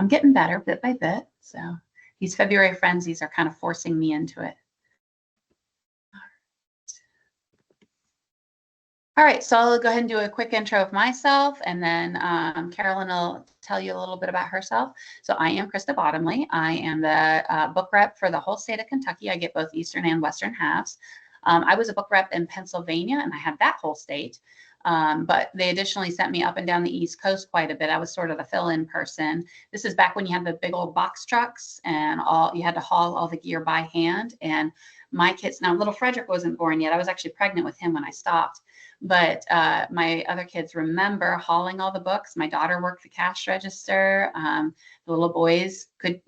I'm getting better bit by bit. So these February frenzies are kind of forcing me into it. All right, so I'll go ahead and do a quick intro of myself, and then Carolyn will tell you a little bit about herself. So I am Krista Bottomley. I am the book rep for the whole state of Kentucky. I get both Eastern and Western halves. I was a book rep in Pennsylvania, and I had that whole state. But they additionally sent me up and down the East Coast quite a bit. I was sort of the fill-in person. This is back when you had the big old box trucks and you had to haul all the gear by hand. And my kids, now little Frederick wasn't born yet. I was actually pregnant with him when I stopped. But my other kids remember hauling all the books. My daughter worked the cash register. The little boys could,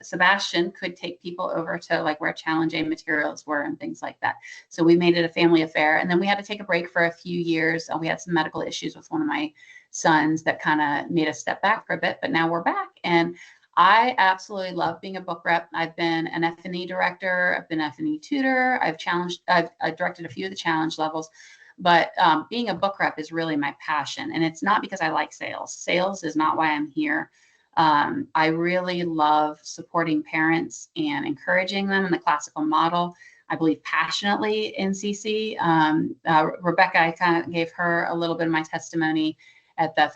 Sebastian could take people over to like where Challenge A materials were and things like that. So we made it a family affair. And then we had to take a break for a few years. We had some medical issues with one of my sons that kind of made us step back for a bit, but now we're back. And I absolutely love being a book rep. I've been an F&E director. I've been an F&E tutor. I've directed a few of the challenge levels. But being a book rep is really my passion. And it's not because I like sales. Sales is not why I'm here. I really love supporting parents and encouraging them in the classical model. I believe passionately in CC. Rebecca, I kind of gave her a little bit of my testimony at the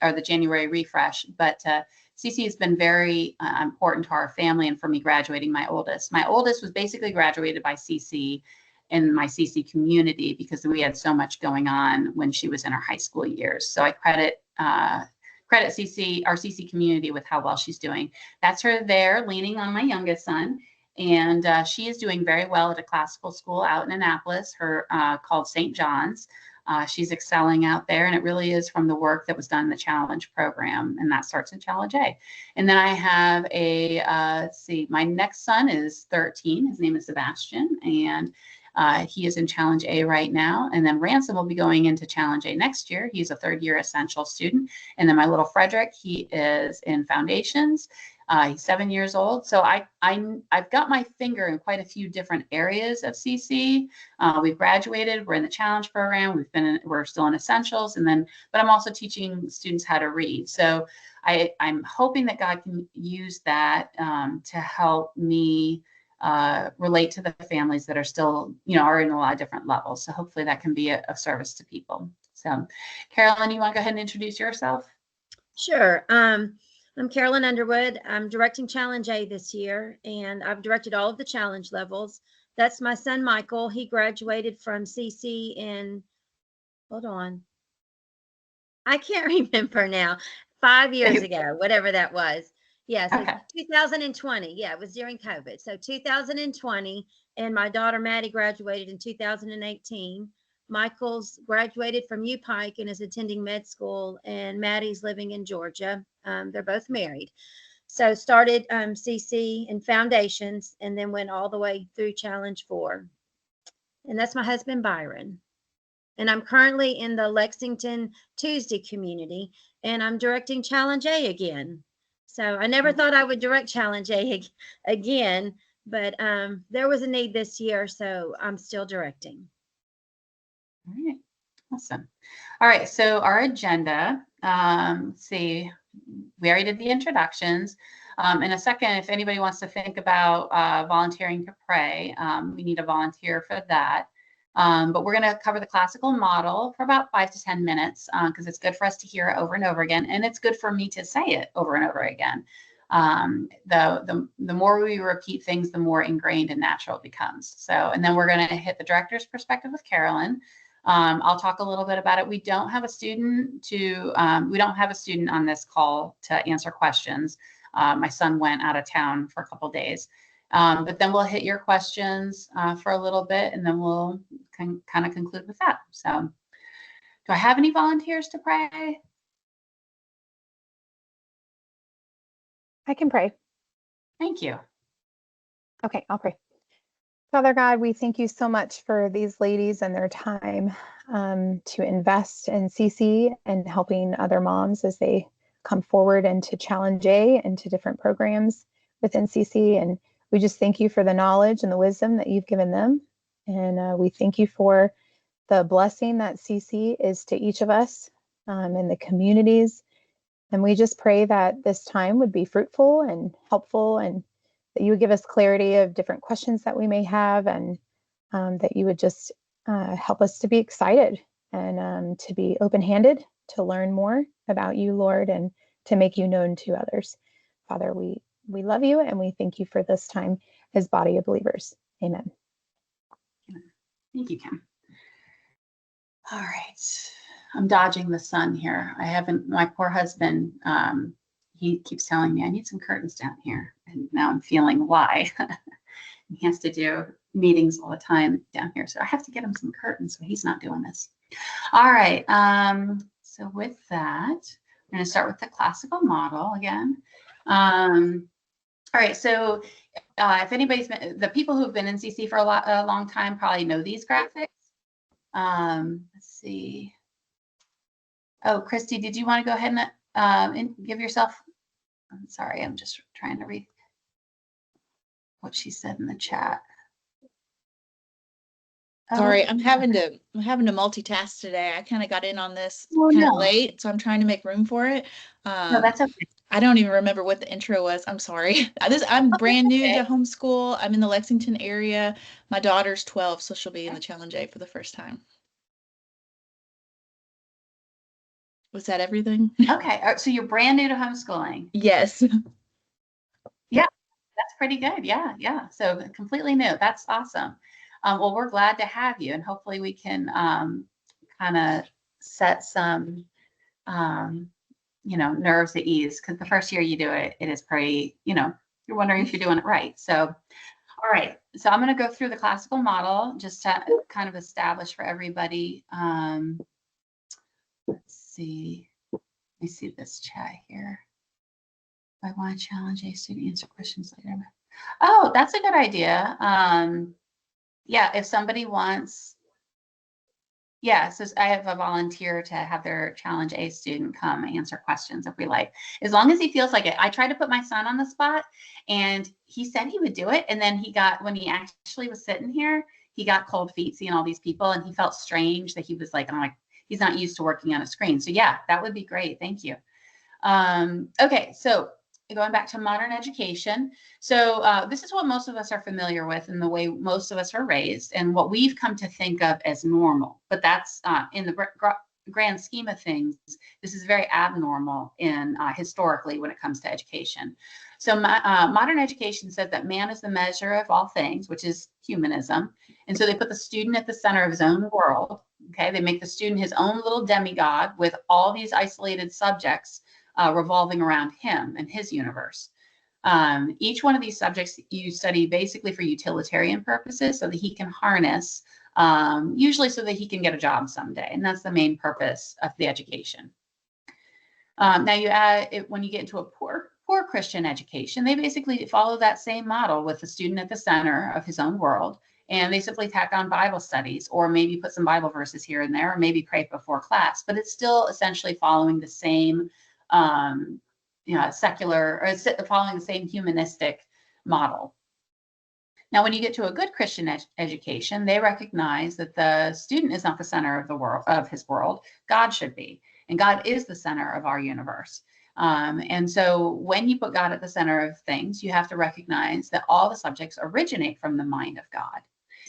the January refresh. But CC has been very important to our family and for me graduating my oldest. My oldest was basically graduated by CC in my CC community because we had so much going on when she was in her high school years. So I credit CC, our CC community, with how well she's doing. That's her there leaning on my youngest son. And she is doing very well at a classical school out in Annapolis, called St. John's. She's excelling out there, and it really is from the work that was done in the Challenge program, and that starts in Challenge A. And then I have my next son is 13. His name is Sebastian, and he is in Challenge A right now. And then Ransom will be going into Challenge A next year. He's a third-year essential student. And then my little Frederick, he is in Foundations. He's 7 years old. So I've got my finger in quite a few different areas of CC. We've graduated. We're in the Challenge program. We're still in Essentials. But I'm also teaching students how to read. So I'm hoping that God can use that to help me relate to the families that are still, are in a lot of different levels. So hopefully that can be a service to people. So Carolyn, you want to go ahead and introduce yourself? Sure. I'm Carolyn Underwood. I'm directing Challenge A this year, and I've directed all of the challenge levels. That's my son, Michael. He graduated from CC hold on, I can't remember now, 5 years ago, whatever that was. Yeah, so okay. 2020. Yeah, it was during COVID. So 2020, and my daughter Maddie graduated in 2018. Michael's graduated from UPike and is attending med school, and Maddie's living in Georgia. They're both married. So started CC and Foundations, and then went all the way through Challenge 4. And that's my husband, Byron. And I'm currently in the Lexington Tuesday community, and I'm directing Challenge A again. So I never thought I would direct Challenge A again, but there was a need this year, so I'm still directing. All right, awesome. All right, so our agenda, let's see, we already did the introductions. In a second, if anybody wants to think about volunteering to pray, we need a volunteer for that. But we're going to cover the classical model for about 5 to 10 minutes because it's good for us to hear it over and over again, and it's good for me to say it over and over again. The more we repeat things, the more ingrained and natural it becomes. So, and then we're going to hit the director's perspective with Carolyn. I'll talk a little bit about it. We don't have a student on this call to answer questions. My son went out of town for a couple of days. But then we'll hit your questions for a little bit, and then we'll kind of conclude with that. So do I have any volunteers to pray? I can pray. Thank you. Okay, I'll pray. Father God, we thank you so much for these ladies and their time to invest in CC and helping other moms as they come forward into Challenge A and to different programs within CC. And we just thank you for the knowledge and the wisdom that you've given them. And we thank you for the blessing that CC is to each of us and the communities And we just pray that this time would be fruitful and helpful, and that you would give us clarity of different questions that we may have, and that you would just help us to be excited and to be open-handed, to learn more about you, Lord, and to make you known to others. Father, we love you, and we thank you for this time as body of believers. Amen. Thank you, Kim. All right. I'm dodging the sun here. My poor husband, he keeps telling me I need some curtains down here. And now I'm feeling why. He has to do meetings all the time down here. So I have to get him some curtains so he's not doing this. All right. So with that, I'm going to start with the classical model again. All right. So if anybody's been, the people who've been in CC for a long time probably know these graphics. Let's see. Oh, Christy, did you want to go ahead and give yourself? I'm sorry, I'm just trying to read what she said in the chat. Sorry, I'm having to multitask today. I kind of got in on this late, so I'm trying to make room for it. No, that's okay. I don't even remember what the intro was. I'm sorry. I'm brand new to homeschool. I'm in the Lexington area. My daughter's 12, so she'll be in the Challenge A for the first time. Was that everything? Okay, so you're brand new to homeschooling. Yes. Yeah, that's pretty good. Yeah. So completely new. That's awesome. Well, we're glad to have you, and hopefully we can kind of set some, nerves at ease, because the first year you do it, it is pretty, you're wondering if you're doing it right. So, all right. So I'm going to go through the classical model just to kind of establish for everybody. Let's see. Let me see this chat here. I want to challenge a student, answer questions later. Oh, that's a good idea. Yeah, if somebody wants, so I have a volunteer to have their Challenge A student come answer questions if we like, as long as he feels like it. I tried to put my son on the spot, and he said he would do it. And then when he actually was sitting here, he got cold feet seeing all these people, and he felt strange that he was like, he's not used to working on a screen. So yeah, that would be great. Thank you. Okay, so going back to modern education. So this is what most of us are familiar with, and the way most of us are raised, and what we've come to think of as normal. But that's in the grand scheme of things, this is very abnormal in historically when it comes to education. So modern education said that man is the measure of all things, which is humanism. And so they put the student at the center of his own world. Okay, they make the student his own little demigod with all these isolated subjects revolving around him and his universe. Each one of these subjects you study basically for utilitarian purposes, so that he can harness, usually so that he can get a job someday. And that's the main purpose of the education. Now you add it when you get into a poor Christian education, they basically follow that same model with the student at the center of his own world. And they simply tack on Bible studies, or maybe put some Bible verses here and there, or maybe pray before class. But it's still essentially following the same secular, or following the same humanistic model. Now, when you get to a good Christian education, they recognize that the student is not the center of the world, of his world. God should be, and God is the center of our universe. And so when you put God at the center of things, you have to recognize that all the subjects originate from the mind of God.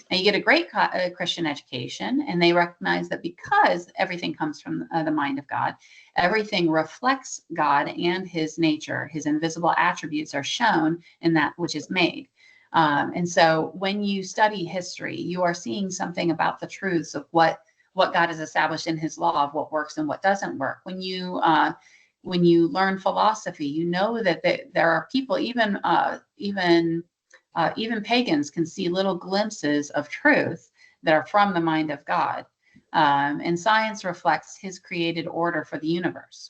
Now, you get a great Christian education, and they recognize that because everything comes from the mind of God, everything reflects God and his nature. His invisible attributes are shown in that which is made. And so when you study history, you are seeing something about the truths of what God has established in his law of what works and what doesn't work. When you learn philosophy, you know that there are people, even pagans can see little glimpses of truth that are from the mind of God. And science reflects his created order for the universe.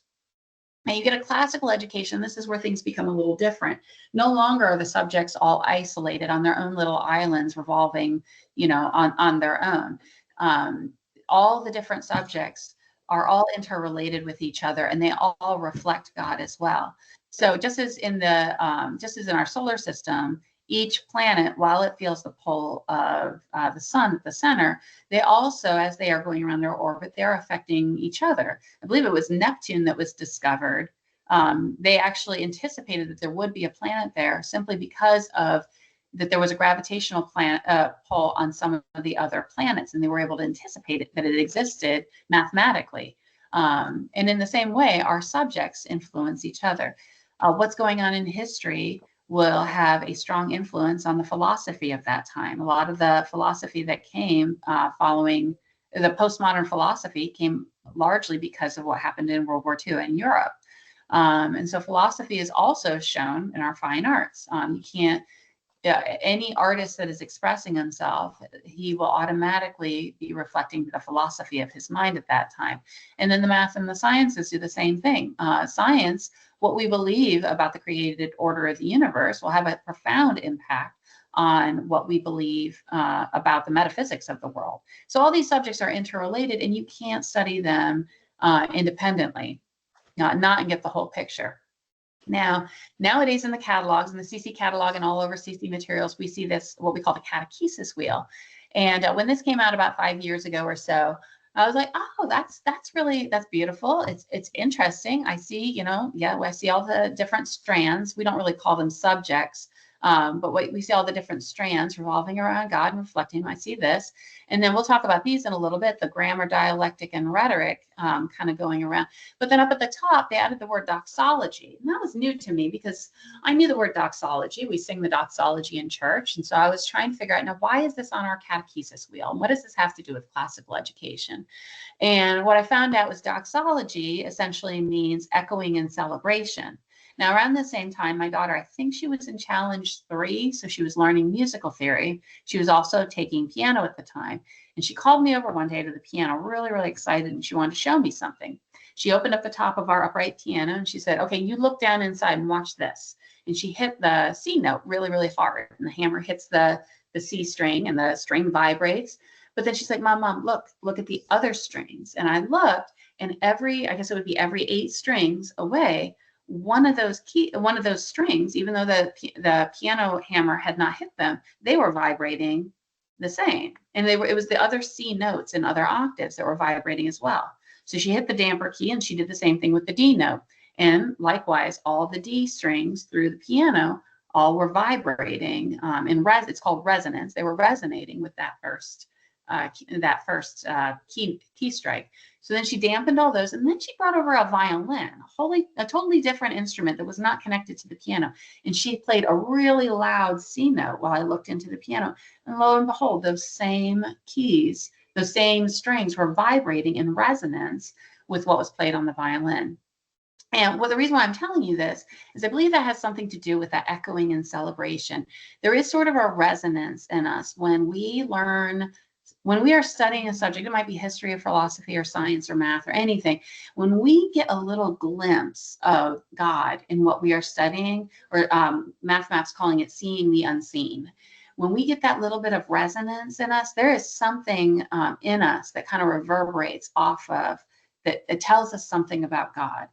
Now you get a classical education. This is where things become a little different. No longer are the subjects all isolated on their own little islands revolving, on their own. All the different subjects are all interrelated with each other, and they all reflect God as well. So just as in our solar system, each planet, while it feels the pull of the sun at the center, they also, as they are going around their orbit, they're affecting each other. I believe it was Neptune that was discovered They actually anticipated that there would be a planet there simply because of that there was a gravitational pull on some of the other planets, and they were able to anticipate it, that it existed mathematically. And in the same way, our subjects influence each other. What's going on in history will have a strong influence on the philosophy of that time. A lot of the philosophy that came following the postmodern philosophy came largely because of what happened in World War II in Europe. And so philosophy is also shown in our fine arts. You can't, any artist that is expressing himself, he will automatically be reflecting the philosophy of his mind at that time. And then the math and the sciences do the same thing. Science, what we believe about the created order of the universe will have a profound impact on what we believe about the metaphysics of the world. So all these subjects are interrelated, and you can't study them independently, not and get the whole picture. Now, nowadays in the catalogs, in the CC catalog and all over CC materials, we see this, what we call the catechesis wheel. And when this came out about 5 years ago or so, I was like, oh, that's beautiful. It's interesting. I see, yeah, I see all the different strands. We don't really call them subjects. But we see all the different strands revolving around God and reflecting. I see this. And then we'll talk about these in a little bit, the grammar, dialectic, and rhetoric kind of going around. But then up at the top, they added the word doxology. And that was new to me because I knew the word doxology. We sing the doxology in church. And so I was trying to figure out, now, why is this on our catechesis wheel? And what does this have to do with classical education? And what I found out was doxology essentially means echoing and celebration. Now, around the same time, my daughter, I think she was in Challenge 3, so she was learning musical theory. She was also taking piano at the time. And she called me over one day to the piano, really, really excited, and she wanted to show me something. She opened up the top of our upright piano, and she said, okay, you look down inside and watch this. And she hit the C note really, really hard, and the hammer hits the C string, and the string vibrates. But then she's like, Mom, look at the other strings. And I looked, and I guess it would be every 8 strings away, one of those strings, even though the piano hammer had not hit them, they were vibrating the same. And it was the other C notes and other octaves that were vibrating as well. So she hit the damper key, and she did the same thing with the D note. And likewise, all the D strings through the piano all were vibrating it's called resonance. They were resonating with that first key strike. So then she dampened all those, and then she brought over a violin, a totally different instrument that was not connected to the piano. And she played a really loud C note while I looked into the piano. And lo and behold, those same keys, those same strings were vibrating in resonance with what was played on the violin. And the reason why I'm telling you this is I believe that has something to do with that echoing and celebration. There is sort of a resonance in us when we are studying a subject. It might be history or philosophy or science or math or anything. When we get a little glimpse of God in what we are studying, or mathematics calling it seeing the unseen, when we get that little bit of resonance in us, there is something in us that kind of reverberates off of that. It tells us something about God.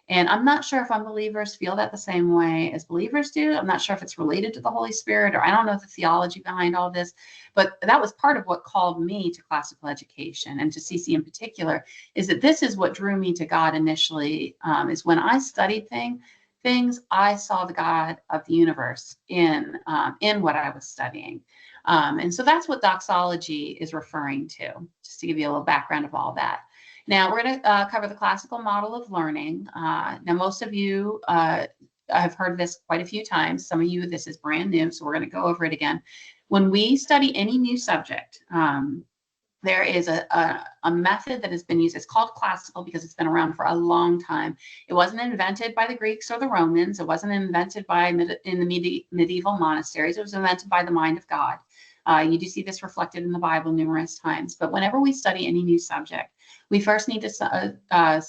And I'm not sure if unbelievers feel that the same way as believers do. I'm not sure if it's related to the Holy Spirit, or I don't know the theology behind all this, but that was part of what called me to classical education, and to CC in particular, is that this is what drew me to God initially, is when I studied things, I saw the God of the universe in what I was studying. And so that's what doxology is referring to, just to give you a little background of all that. Now, we're going to cover the classical model of learning. Now, most of you have heard this quite a few times. Some of you, this is brand new, so we're going to go over it again. When we study any new subject, there is a method that has been used. It's called classical because it's been around for a long time. It wasn't invented by the Greeks or the Romans. It wasn't invented in the medieval monasteries. It was invented by the mind of God. You do see this reflected in the Bible numerous times. But whenever we study any new subject, we first need to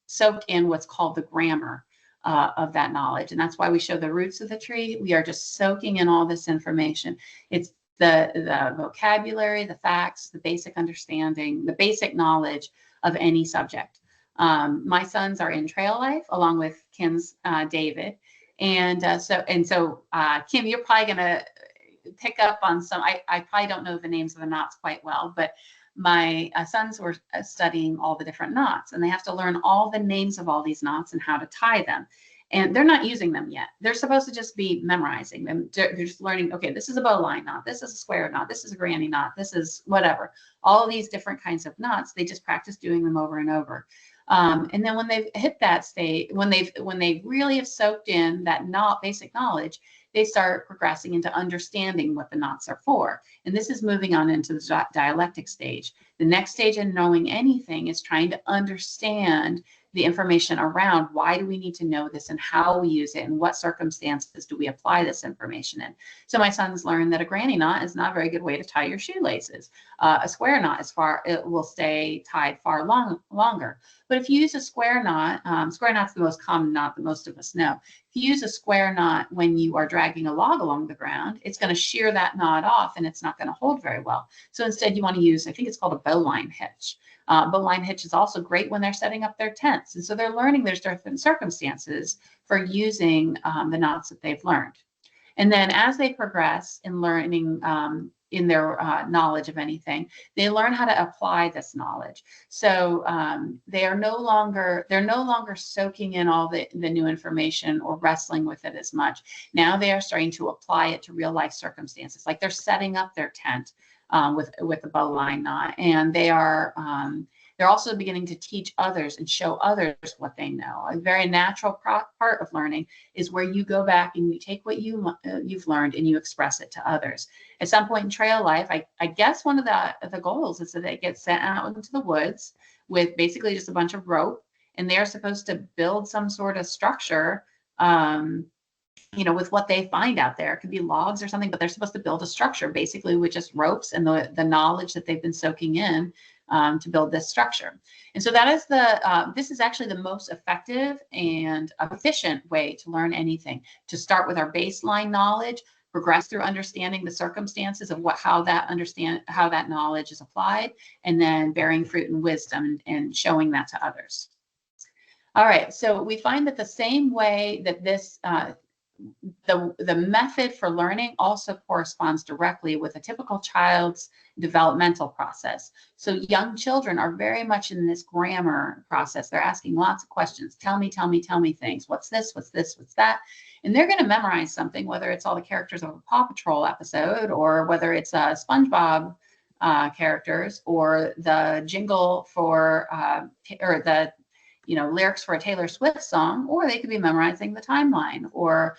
soak in what's called the grammar of that knowledge. And that's why we show the roots of the tree. We are just soaking in all this information. It's the vocabulary, the facts, the basic understanding, the basic knowledge of any subject. My sons are in Trail Life along with Kim's David. And so Kim, you're probably going to pick up on some, I probably don't know the names of the knots quite well, but my sons were studying all the different knots, and they have to learn all the names of all these knots and how to tie them. And they're not using them yet. They're supposed to just be memorizing them. They're just learning, okay, this is a bowline knot, this is a square knot, this is a granny knot, this is whatever. All of these different kinds of knots, they just practice doing them over and over. And then when they've hit that state, when they really have soaked in that basic knowledge, they start progressing into understanding what the knots are for. And this is moving on into the dialectic stage. The next stage in knowing anything is trying to understand the information around why do we need to know this and how we use it and what circumstances do we apply this information in. So my sons learned that a granny knot is not a very good way to tie your shoelaces. A square knot it will stay tied far longer. But if you use a square knot, square knot's the most common knot that most of us know. If you use a square knot when you are dragging a log along the ground, it's going to shear that knot off and it's not going to hold very well. So instead you want to use, I think it's called a bowline hitch. Bowline hitch is also great when they're setting up their tents. And so they're learning there's different circumstances for using the knots that they've learned. And then as they progress in learning in their knowledge of anything, they learn how to apply this knowledge. So they're no longer soaking in all the new information or wrestling with it as much. Now they are starting to apply it to real life circumstances, like they're setting up their tent with a bowline knot, and they're also beginning to teach others and show others what they know. A very natural part of learning is where you go back and you take what you've learned and you express it to others. At some point in trail life, I guess one of the goals is that they get sent out into the woods with basically just a bunch of rope, and they're supposed to build some sort of structure with what they find out there. It could be logs or something, but they're supposed to build a structure basically with just ropes and the knowledge that they've been soaking in to build this structure. And so that is this is actually the most effective and efficient way to learn anything, to start with our baseline knowledge, progress through understanding the circumstances of how that knowledge is applied, and then bearing fruit and wisdom and showing that to others. All right, so we find that the same way that this the method for learning also corresponds directly with a typical child's developmental process. So young children are very much in this grammar process. They're asking lots of questions. Tell me things. What's this? What's this? What's that? And they're going to memorize something, whether it's all the characters of a Paw Patrol episode, or whether it's SpongeBob characters, or the jingle for or the lyrics for a Taylor Swift song, or they could be memorizing the timeline or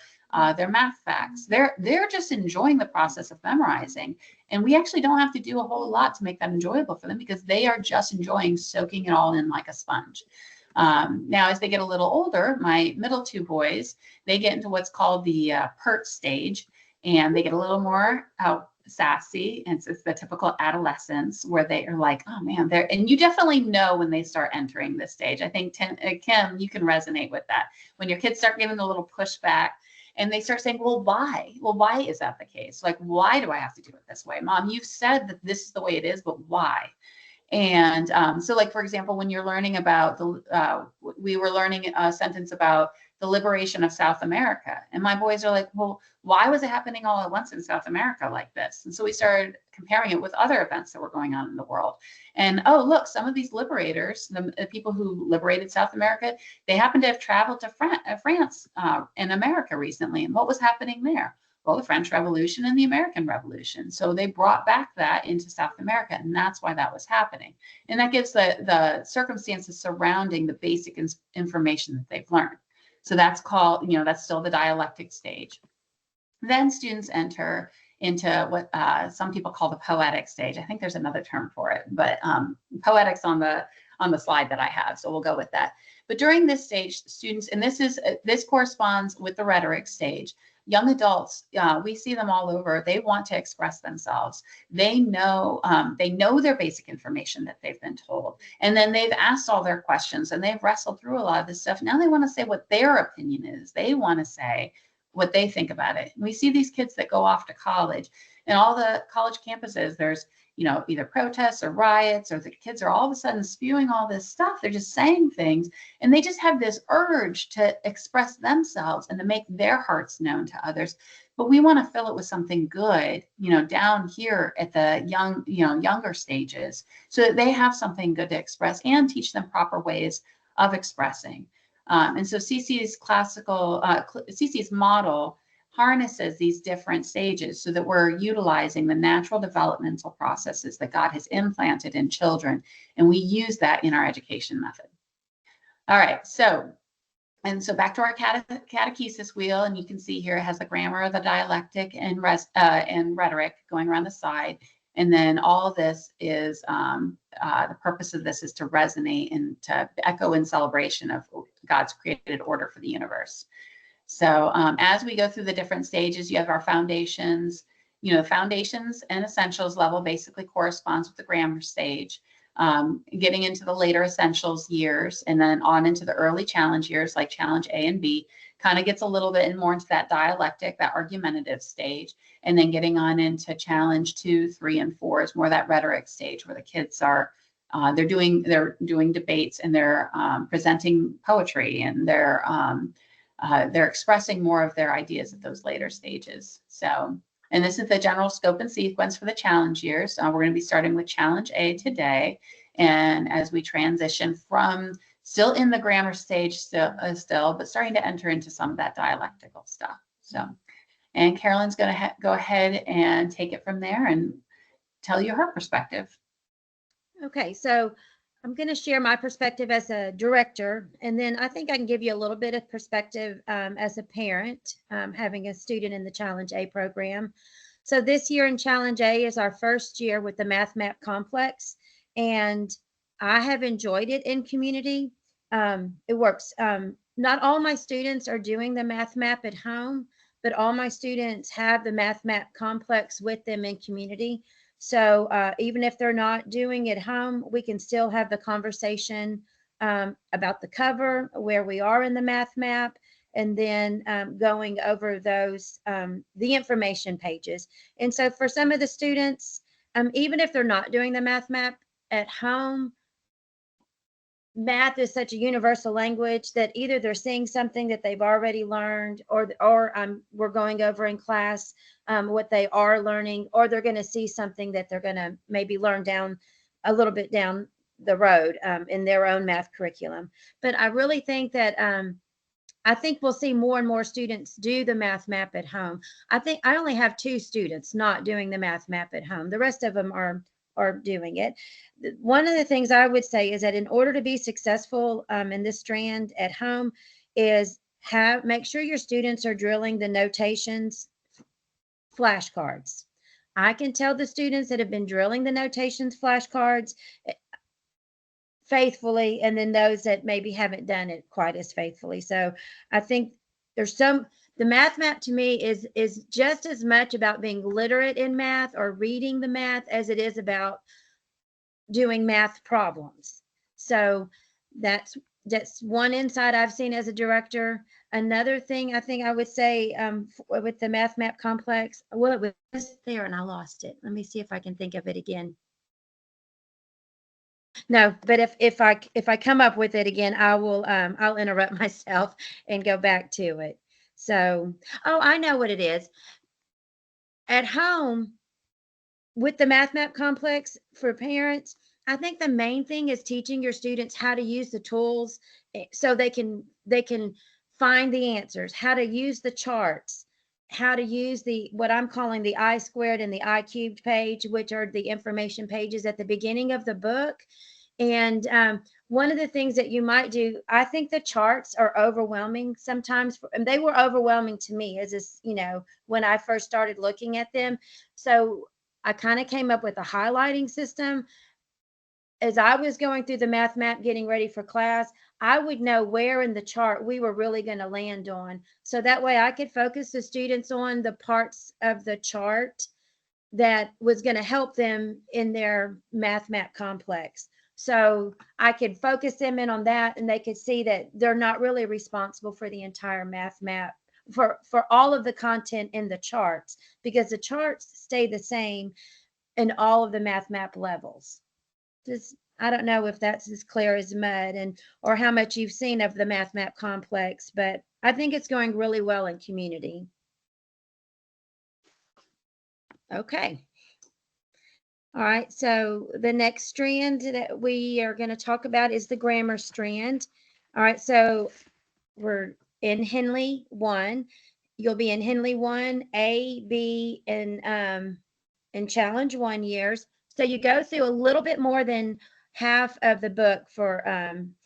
their math facts. They're just enjoying the process of memorizing. And we actually don't have to do a whole lot to make that enjoyable for them, because they are just enjoying soaking it all in like a sponge. Now, as they get a little older, my middle two boys, they get into what's called the PERT stage, and they get a little more sassy, and it's the typical adolescence where they are like, oh man, and you definitely know when they start entering this stage. I think Kim, you can resonate with that. When your kids start giving a little pushback and they start saying, well, why is that the case? Like, why do I have to do it this way? Mom, you've said that this is the way it is, but why? And so like, for example, when you're learning about we were learning a sentence about the liberation of South America. And my boys are like, well, why was it happening all at once in South America like this? And so we started comparing it with other events that were going on in the world. And, oh, look, some of these liberators, the people who liberated South America, they happened to have traveled to France and America recently. And what was happening there? Well, the French Revolution and the American Revolution. So they brought back that into South America, and that's why that was happening. And that gives the circumstances surrounding the basic information that they've learned. So that's called, that's still the dialectic stage. Then students enter into what some people call the poetic stage. I think there's another term for it, but poetic's on the slide that I have, so we'll go with that. But during this stage, students, and this corresponds with the rhetoric stage. Young adults, we see them all over. They want to express themselves. They know their basic information that they've been told. And then they've asked all their questions and they've wrestled through a lot of this stuff. Now they want to say what their opinion is. They want to say what they think about it. And we see these kids that go off to college, and all the college campuses, there's either protests or riots, or the kids are all of a sudden spewing all this stuff. They're just saying things, and they just have this urge to express themselves and to make their hearts known to others. But we want to fill it with something good, down here at the younger stages, so that they have something good to express and teach them proper ways of expressing. And so CC's CC's model harnesses these different stages so that we're utilizing the natural developmental processes that God has implanted in children, and we use that in our education method. All right, so back to our catechesis wheel, and you can see here it has the grammar, the dialectic, and rhetoric going around the side. And then all this is, the purpose of this is to resonate and to echo in celebration of God's created order for the universe. So as we go through the different stages, you have our foundations. Foundations and essentials level basically corresponds with the grammar stage. Getting into the later essentials years and then on into the early challenge years, like challenge A and B, kind of gets a little bit more into that dialectic, that argumentative stage. And then getting on into challenge 2, 3, and 4 is more that rhetoric stage, where the kids are they're doing debates, and they're presenting poetry, and they're expressing more of their ideas at those later stages. So, and this is the general scope and sequence for the challenge years. We're going to be starting with challenge A today. And as we transition from still in the grammar stage, still, but starting to enter into some of that dialectical stuff. So, and Carolyn's going to go ahead and take it from there and tell you her perspective. Okay, so I'm going to share my perspective as a director, and then I think I can give you a little bit of perspective as a parent, having a student in the Challenge A program. So this year in Challenge A is our first year with the Math Map Complex, and I have enjoyed it in community. It works. Not all my students are doing the Math Map at home, but all my students have the Math Map Complex with them in community. So even if they're not doing it home, we can still have the conversation about the cover, where we are in the math map, and then going over those, the information pages. And so for some of the students, even if they're not doing the math map at home, math is such a universal language that either they're seeing something that they've already learned, or we're going over in class what they are learning, or they're going to see something that they're going to maybe learn down a little bit down the road in their own math curriculum. But I really think that I think we'll see more and more students do the math map at home. I think I only have 2 students not doing the math map at home. The rest of them are doing it. One of the things I would say is that in order to be successful in this strand at home is make sure your students are drilling the notations flashcards. I can tell the students that have been drilling the notations flashcards faithfully, and then those that maybe haven't done it quite as faithfully. So I think the math map to me is just as much about being literate in math or reading the math as it is about doing math problems. So that's one insight I've seen as a director. Another thing I think I would say with the math map complex, well, it was there and I lost it. Let me see if I can think of it again. No, but if I come up with it again, I'll interrupt myself and go back to it. So, oh, I know what it is. At home, with the math map complex for parents, I think the main thing is teaching your students how to use the tools so they can find the answers, how to use the charts, how to use what I'm calling the I squared and the I cubed page, which are the information pages at the beginning of the book. And one of the things that you might do, I think the charts are overwhelming sometimes, and they were overwhelming to me when I first started looking at them. So I kind of came up with a highlighting system. As I was going through the math map, getting ready for class, I would know where in the chart we were really going to land on. So that way I could focus the students on the parts of the chart that was going to help them in their math map complex. So I could focus them in on that, and they could see that they're not really responsible for the entire math map, for all of the content in the charts, because the charts stay the same. in all of the math map levels. Just, I don't know if that's as clear as mud and or how much you've seen of the math map complex, but I think it's going really well in community. Okay. All right, so the next strand that we are going to talk about is the grammar strand. All right, so we're in Henley 1. You'll be in Henley 1, A, B, and Challenge 1 years. So you go through a little bit more than half of the book for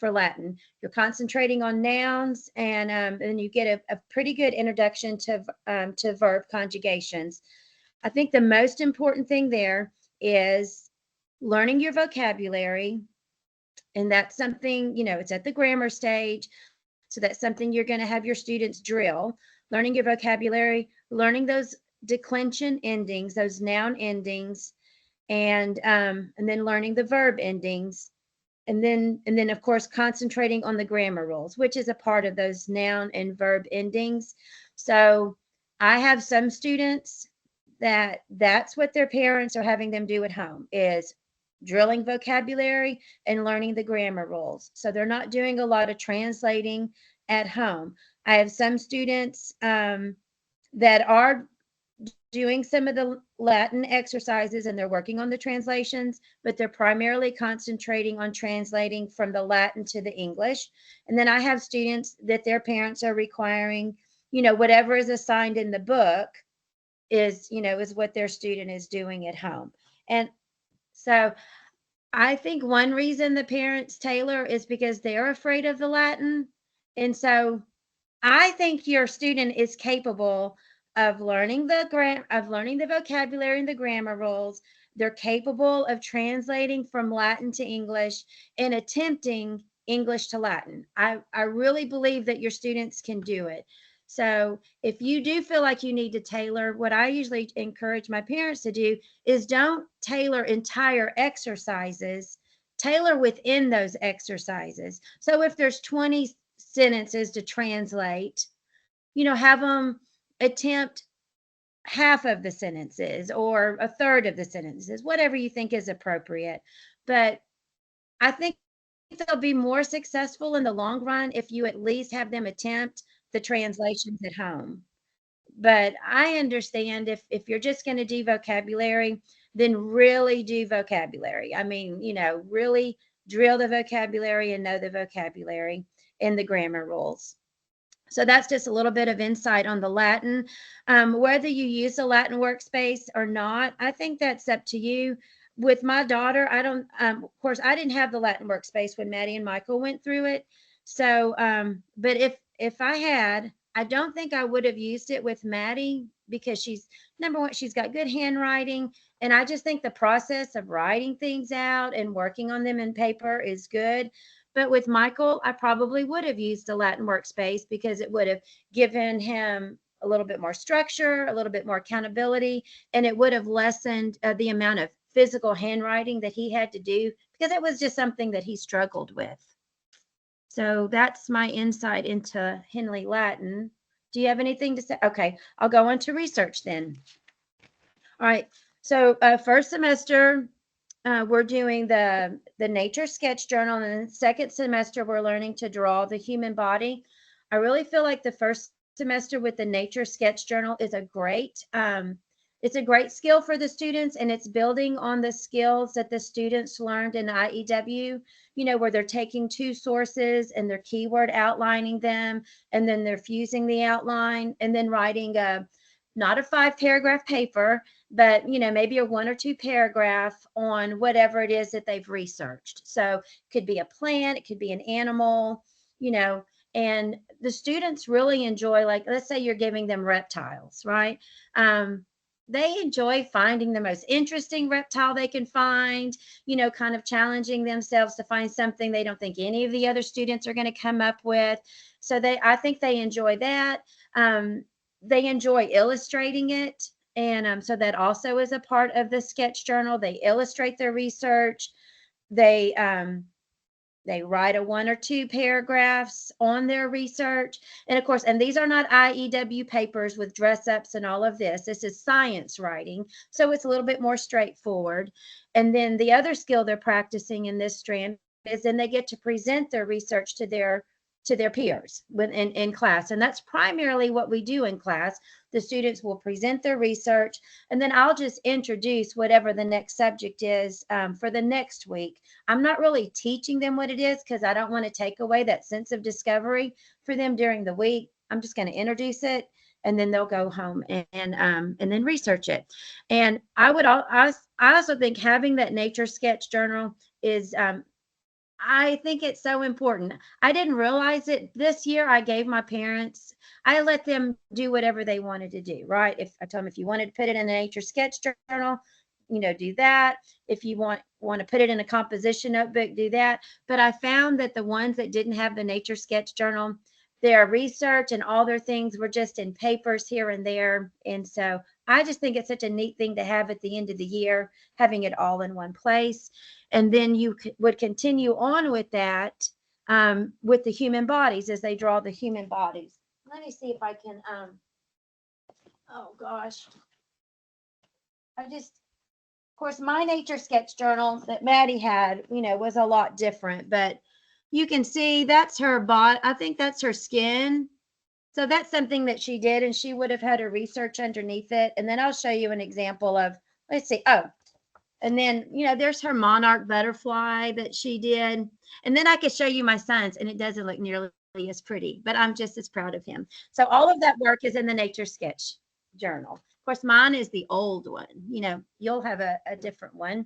Latin. You're concentrating on nouns, and you get a pretty good introduction to verb conjugations. I think the most important thing there is learning your vocabulary. And that's something, it's at the grammar stage. So that's something you're going to have your students drill, learning your vocabulary, learning those declension endings, those noun endings, and then learning the verb endings. And then of course, concentrating on the grammar rules, which is a part of those noun and verb endings. So I have some students that's what their parents are having them do at home, is drilling vocabulary and learning the grammar rules. So they're not doing a lot of translating at home. I have some students that are doing some of the Latin exercises and they're working on the translations, but they're primarily concentrating on translating from the Latin to the English. And then I have students that their parents are requiring, whatever is assigned in the book is what their student is doing at home. And so I think one reason the parents tailor is because they're afraid of the Latin. And so I think your student is capable of learning the vocabulary and the grammar rules. They're capable of translating from Latin to English and attempting English to Latin. I really believe that your students can do it. So if you do feel like you need to tailor, what I usually encourage my parents to do is don't tailor entire exercises, tailor within those exercises. So if there's 20 sentences to translate, have them attempt half of the sentences or a third of the sentences, whatever you think is appropriate. But I think they'll be more successful in the long run if you at least have them attempt the translations at home. But I understand if you're just going to do vocabulary, then really do vocabulary. I mean, really drill the vocabulary and know the vocabulary and the grammar rules. So that's just a little bit of insight on the Latin. Whether you use the Latin workspace or not, I think that's up to you. With my daughter, I don't, of course, I didn't have the Latin workspace when Maddie and Michael went through it. So, but if I had, I don't think I would have used it with Maddie because number one, she's got good handwriting. And I just think the process of writing things out and working on them in paper is good. But with Michael, I probably would have used the Latin workspace because it would have given him a little bit more structure, a little bit more accountability, and it would have lessened the amount of physical handwriting that he had to do because it was just something that he struggled with. So that's my insight into Henley Latin. Do you have anything to say? Okay, I'll go on to research then. All right, so first semester, we're doing the nature sketch journal, and the second semester we're learning to draw the human body. I really feel like the first semester with the nature sketch journal is it's a great skill for the students, and it's building on the skills that the students learned in IEW, where they're taking two sources and they're keyword outlining them, and then they're fusing the outline and then writing not a 5-paragraph paper, but maybe a 1 or 2 paragraph on whatever it is that they've researched. So it could be a plant, it could be an animal, and the students really enjoy, like, let's say you're giving them reptiles, right? They enjoy finding the most interesting reptile they can find, kind of challenging themselves to find something they don't think any of the other students are going to come up with. So I think they enjoy that. They enjoy illustrating it. And so that also is a part of the sketch journal. They illustrate their research. They They write a 1 or 2 paragraphs on their research. And of course, and these are not IEW papers with dress ups and all of this. This is science writing. So it's a little bit more straightforward. And then the other skill they're practicing in this strand is then they get to present their research to their peers in class. And that's primarily what we do in class. The students will present their research, and then I'll just introduce whatever the next subject is for the next week. I'm not really teaching them what it is because I don't want to take away that sense of discovery for them during the week. I'm just going to introduce it, and then they'll go home and then research it. And I also think having that nature sketch journal is I think it's so important. I didn't realize it this year. I gave my parents, I let them do whatever they wanted to do, right? If I told them if you wanted to put it in a nature sketch journal, do that. If you want to put it in a composition notebook, do that. But I found that the ones that didn't have the nature sketch journal, their research and all their things were just in papers here and there. And so I just think it's such a neat thing to have at the end of the year, having it all in one place. And then you would continue on with that with the human bodies as they draw the human bodies. Let me see if I can, oh gosh. Of course, my nature sketch journal that Maddie had, was a lot different, but you can see that's her body. I think that's her skin. So that's something that she did, and she would have had her research underneath it. And then I'll show you an example of, let's see. Oh, and then, there's her monarch butterfly that she did. And then I could show you my son's, and it doesn't look nearly as pretty, but I'm just as proud of him. So all of that work is in the nature sketch journal. Of course, mine is the old one. You'll have a different one.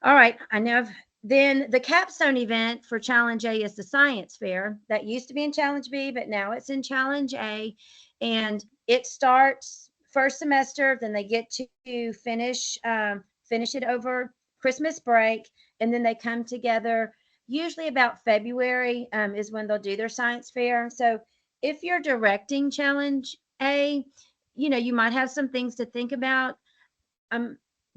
All right. I know. Then the capstone event for Challenge A is the science fair. That used to be in Challenge B, but now it's in Challenge A. And it starts first semester, then they get to finish it over Christmas break, and then they come together. Usually about February is when they'll do their science fair. So if you're directing Challenge A, you might have some things to think about.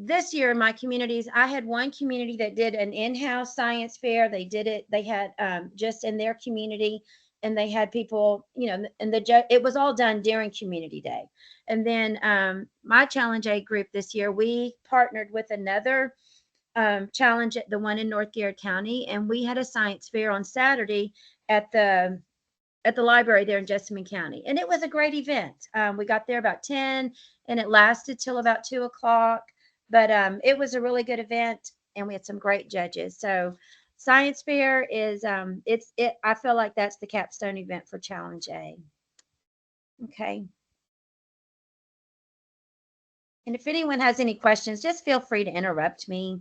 This year in my communities, I had one community that did an in-house science fair. They did it. They had just in their community, and they had people, and it was all done during Community Day. And then my Challenge A group this year, we partnered with another challenge at the one in North Garrett County, and we had a science fair on Saturday at the library there in Jessamine County. And it was a great event. We got there about 10, and it lasted till about 2 o'clock. But it was a really good event, and we had some great judges. So science fair is I feel like that's the capstone event for Challenge A. Okay. And if anyone has any questions, just feel free to interrupt me.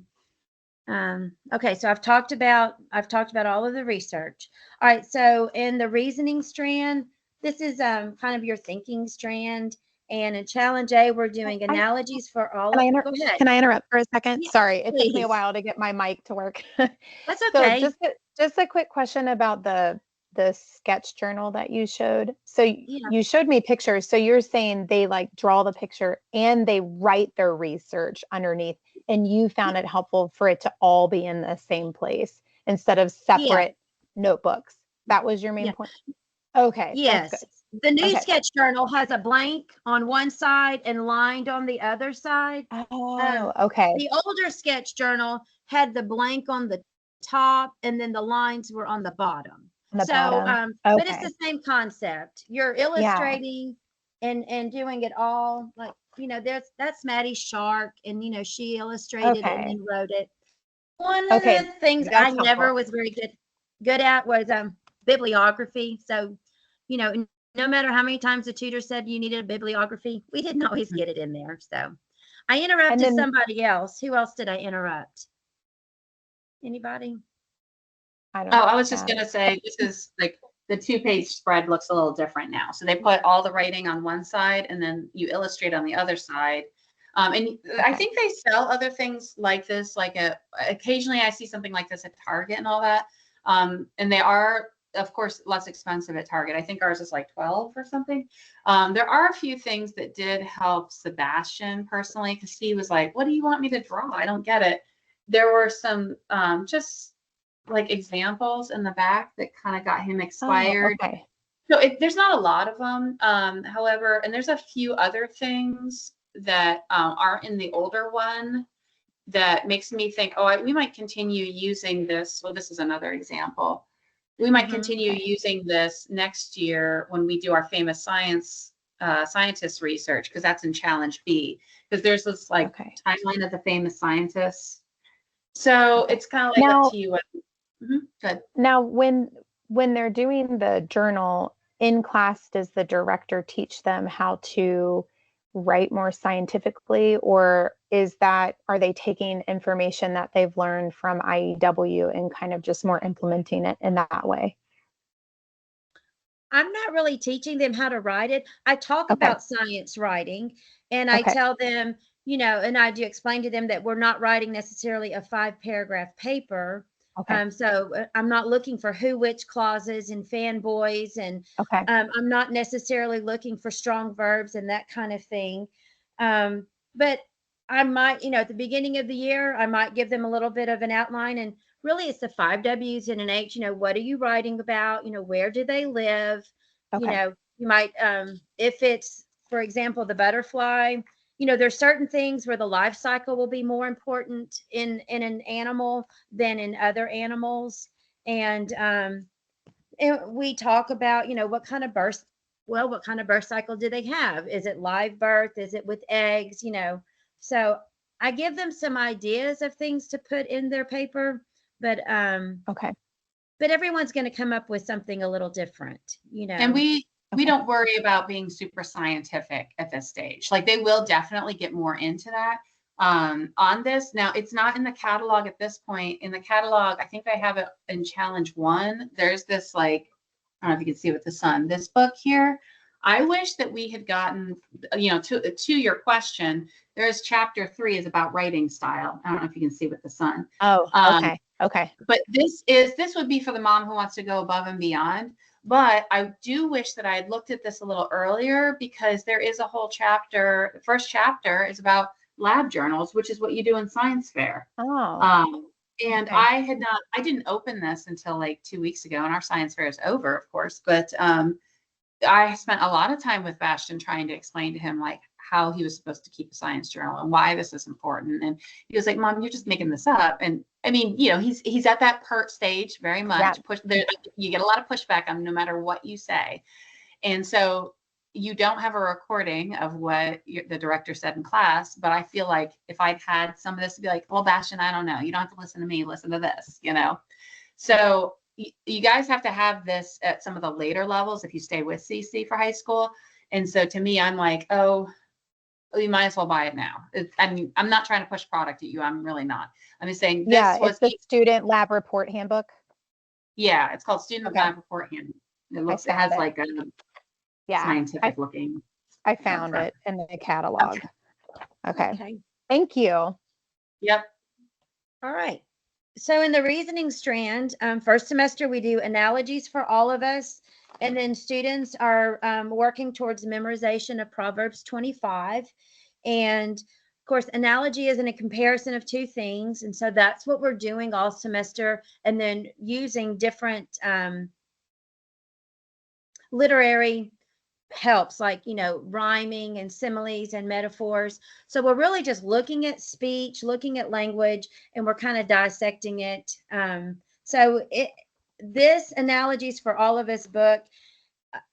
Okay, so I've talked about all of the research. All right, so in the reasoning strand, this is kind of your thinking strand. And in Challenge A, we're doing analogies for all of them. Go ahead. Can I interrupt for a second? Yeah, Sorry, it took me please. a while to get my mic to work. That's okay. So just a quick question about the sketch journal that you showed. So you showed me pictures. So you're saying they like draw the picture and they write their research underneath, and you found it helpful for it to all be in the same place instead of separate notebooks. That was your main point? Okay. Yes. The new sketch journal has a blank on one side and lined on the other side. Oh, okay. The older sketch journal had the blank on the top, and then the lines were on the bottom. But it's the same concept. You're illustrating and doing it all. Like, that's Maddie Shark, and she illustrated and then wrote it. One of the things I never was very good at was bibliography. So, no matter how many times the tutor said you needed a bibliography, we didn't always get it in there. So I interrupted somebody else. Who else did I interrupt? Anybody? I was just going to say, this is like the 2-page spread looks a little different now. So they put all the writing on one side, and then you illustrate on the other side. And I think they sell other things like this, occasionally I see something like this at Target and all that. And they are, of course, less expensive at Target. I think ours is like 12 or something. There are a few things that did help Sebastian personally, because he was like, what do you want me to draw? I don't get it. There were some just like examples in the back that kind of got him Oh, expired. okay. So there's not a lot of them. However, and there's a few other things that aren't in the older one that makes me think, oh, we might continue using this. Well, this is another example. We might Mhm. continue Okay. using this next year when we do our famous scientist research, because that's in challenge B, because there's this like Okay. timeline of the famous scientists. So Okay. it's kind of like Now- up to you. Good. Now, when they're doing the journal in class, does the director teach them how to write more scientifically, or are they taking information that they've learned from IEW and kind of just more implementing it in that way? I'm not really teaching them how to write it. I talk Okay. about science writing, and I Okay. tell them, and I do explain to them that we're not writing necessarily a 5-paragraph paper. Okay. So I'm not looking for who, which clauses and fanboys, and Okay. I'm not necessarily looking for strong verbs and that kind of thing. But I might, at the beginning of the year, I might give them a little bit of an outline, and really it's the 5 W's and an H. What are you writing about? Where do they live? Okay. You might, if it's, for example, the butterfly, there's certain things where the life cycle will be more important in an animal than in other animals. And we talk about, what kind of birth cycle do they have? Is it live birth? Is it with eggs? So I give them some ideas of things to put in their paper, but Okay. everyone's going to come up with something a little different, And we Okay. don't worry about being super scientific at this stage. Like they will definitely get more into that on this. Now it's not in the catalog at this point. In the catalog, I think I have it in challenge 1. There's this like, I don't know if you can see with the sun, this book here. I wish that we had gotten, to your question, there's chapter 3 is about writing style. I don't know if you can see with the sun. Oh, okay. Okay. But this would be for the mom who wants to go above and beyond. But I do wish that I had looked at this a little earlier, because there is a whole chapter. The first chapter is about lab journals, which is what you do in science fair. Oh, And okay. I didn't open this until like 2 weeks ago, and our science fair is over, of course. But I spent a lot of time with Bastian trying to explain to him like how he was supposed to keep a science journal and why this is important. And he was like, "Mom, you're just making this up." And I mean, he's at that pert stage very much. Yeah. You get a lot of pushback on no matter what you say. And so you don't have a recording of what the director said in class, but I feel like if I'd had some of this to be like, well, Bastian, I don't know. You don't have to listen to me. Listen to this, So you guys have to have this at some of the later levels if you stay with CC for high school. And so to me, I'm like, oh, you might as well buy it now. I'm not trying to push product at you. I'm really not. I'm just saying this Yeah, was it's the student lab report handbook. yeah, it's called Student Okay. Lab Report Handbook. It found has it. like a Yeah, scientific looking. I found it in the catalog. Okay. Okay. Thank you. Yep. All right. So in the reasoning strand, first semester we do analogies for all of us, and then students are working towards memorization of Proverbs 25. And of course, analogy is in a comparison of two things, and so that's what we're doing all semester, and then using different literary helps like rhyming and similes and metaphors. So we're really just looking at speech, looking at language, and we're kind of dissecting it. This Analogies for All of Us book,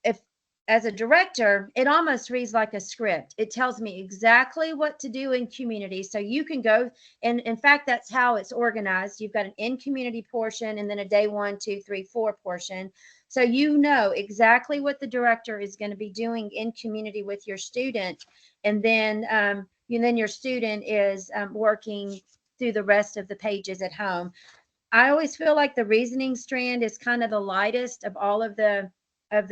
if as a director, it almost reads like a script. It tells me exactly what to do in community, so you can go, and in fact that's how it's organized. You've got an in community portion and then a day 1, 2, 3, 4 portion. So you know exactly what the director is going to be doing in community with your student, and then your student is working through the rest of the pages at home. I always feel like the reasoning strand is kind of the lightest of all of the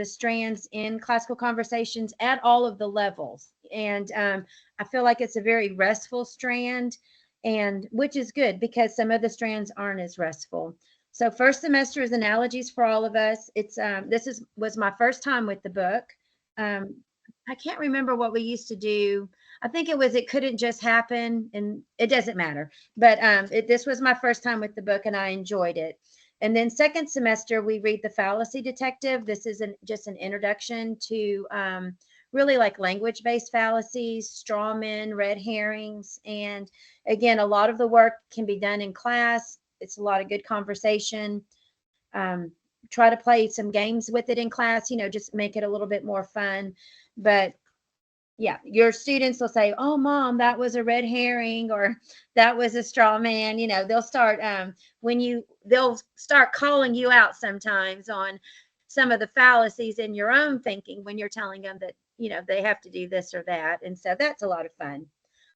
strands in classical conversations at all of the levels, and I feel like it's a very restful strand, and which is good because some of the strands aren't as restful. So first semester is Analogies for All of Us. It's was my first time with the book. I can't remember what we used to do. I think it couldn't just happen, and it doesn't matter. But this was my first time with the book, and I enjoyed it. And then second semester, we read The Fallacy Detective. This is just an introduction to really like language-based fallacies, straw men, red herrings. And again, a lot of the work can be done in class. It's a lot of good conversation. Try to play some games with it in class, just make it a little bit more fun. But yeah, your students will say, "Oh, mom, that was a red herring," or "That was a straw man." They'll start they'll start calling you out sometimes on some of the fallacies in your own thinking when you're telling them that they have to do this or that, and so that's a lot of fun.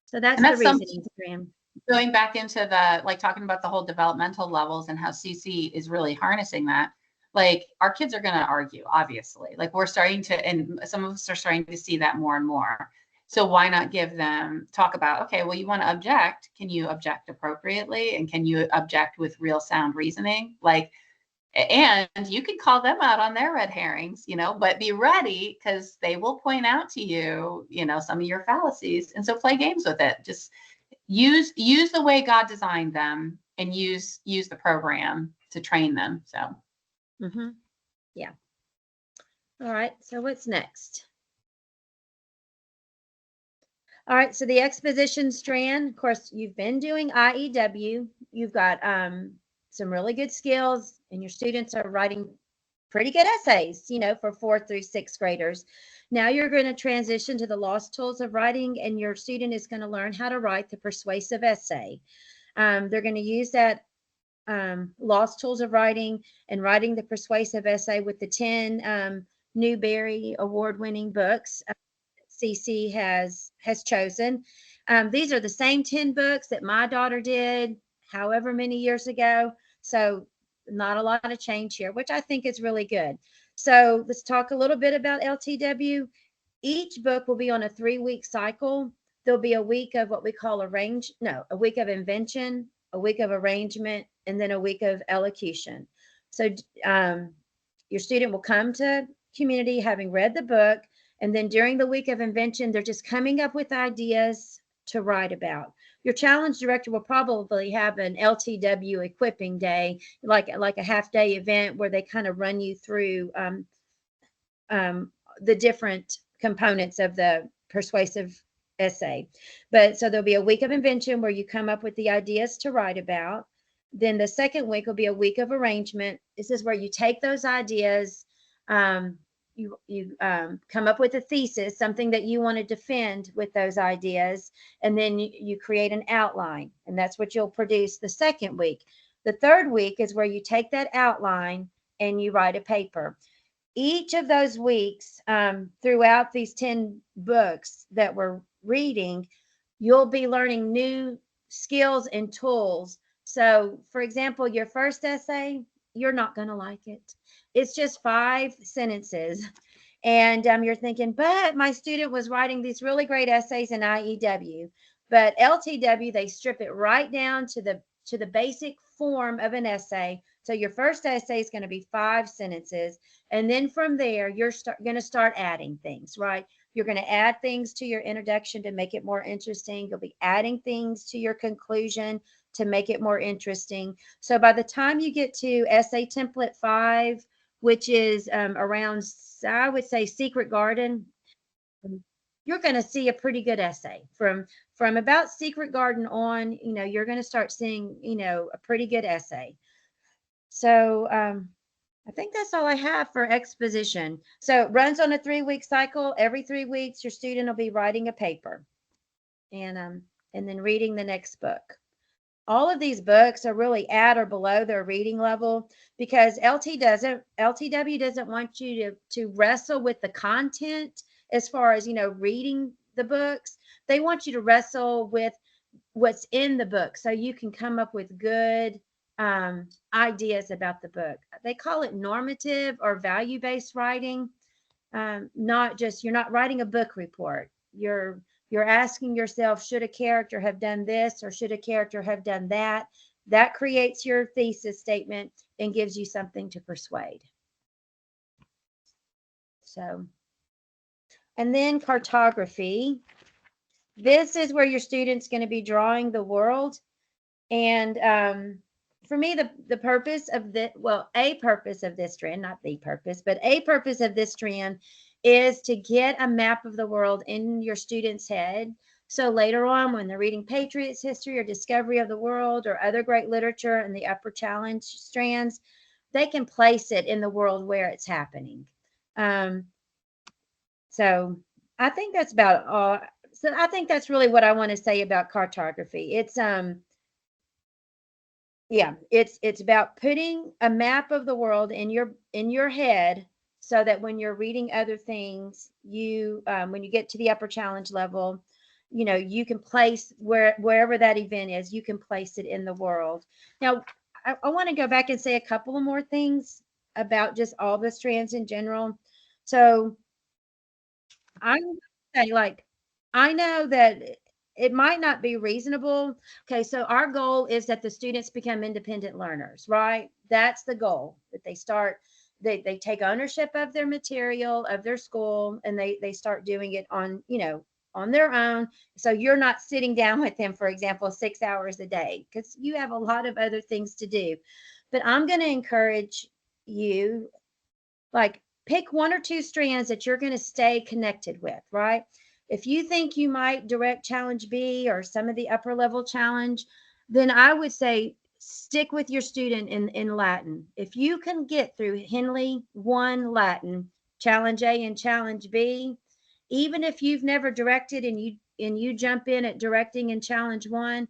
So that's the reasoning program. Going back into the talking about the whole developmental levels and how CC is really harnessing that. Like our kids are going to argue, obviously. Like we're starting to, and some of us are starting to see that more and more. So why not talk about, okay, well, you want to object. Can you object appropriately? And can you object with real sound reasoning? And you can call them out on their red herrings, but be ready because they will point out to you, some of your fallacies. And so play games with it. Just use the way God designed them and use the program to train them. So. Yeah. All right. So what's next? All right. So the exposition strand, of course, you've been doing IEW. You've got some really good skills, and your students are writing pretty good essays, for 4th through 6th graders. Now you're going to transition to the Lost Tools of Writing, and your student is going to learn how to write the persuasive essay. They're going to use that Lost Tools of Writing and writing the persuasive essay with the 10 Newbery award-winning books CC has chosen. These are the same 10 books that my daughter did however many years ago. So not a lot of change here, which I think is really good. So let's talk a little bit about LTW. Each book will be on a 3-week cycle. There'll be a week of what we call a week of invention, a week of arrangement, and then a week of elocution. So your student will come to community having read the book, and then during the week of invention, they're just coming up with ideas to write about. Your challenge director will probably have an LTW equipping day, like a half-day event where they kind of run you through the different components of the persuasive essay. But so there'll be a week of invention where you come up with the ideas to write about. Then the second week will be a week of arrangement. This is where you take those ideas, you come up with a thesis, something that you want to defend with those ideas, and then you create an outline, and that's what you'll produce the second week. The third week is where you take that outline and you write a paper. Each of those weeks, throughout these 10 books that we're reading, you'll be learning new skills and tools. So, for example, your first essay, you're not going to like it. It's just 5 sentences. And you're thinking, but my student was writing these really great essays in IEW. But LTW, they strip it right down to the basic form of an essay. So your first essay is going to be 5 sentences. And then from there, you're going to start adding things, right? You're going to add things to your introduction to make it more interesting. You'll be adding things to your conclusion to make it more interesting. So by the time you get to essay template 5, which is around, I would say, Secret Garden, you're going to see a pretty good essay. From about Secret Garden on, you're going to start seeing, a pretty good essay. So I think that's all I have for exposition. So it runs on a 3-week cycle. Every 3 weeks, your student will be writing a paper and then reading the next book. All of these books are really at or below their reading level because LTW doesn't want you to wrestle with the content as far as, reading the books. They want you to wrestle with what's in the book so you can come up with good ideas about the book. They call it normative or value-based writing. You're not writing a book report. You're asking yourself, should a character have done this or should a character have done that? That creates your thesis statement and gives you something to persuade. So, and then cartography. This is where your student's going to be drawing the world. And for me, the purpose of the, well, a purpose of this strand, not the purpose, but a purpose of this strand is to get a map of the world in your student's head. So later on, when they're reading Patriots history or Discovery of the World or other great literature in the upper challenge strands, they can place it in the world where it's happening. So I think that's about all. So I think that's really what I want to say about cartography. It's yeah, it's about putting a map of the world in your head so that when you're reading other things, you when you get to the upper challenge level, you know, you can place wherever that event is, you can place it in the world. Now, I want to go back and say a couple of more things about just all the strands in general. So I'm say, like, I know that it might not be reasonable. Okay, so our goal is that the students become independent learners, right? That's the goal, that they start, they take ownership of their material, of their school, and they start doing it on, you know, on their own. So you're not sitting down with them, for example, 6 hours a day, because you have a lot of other things to do. But I'm going to encourage you, like, pick one or two strands that you're going to stay connected with, right? If you think you might direct challenge B or some of the upper level challenge, then I would say stick with your student in Latin. If you can get through Henley 1 Latin, challenge A and challenge B, even if you've never directed and you jump in at directing in challenge 1,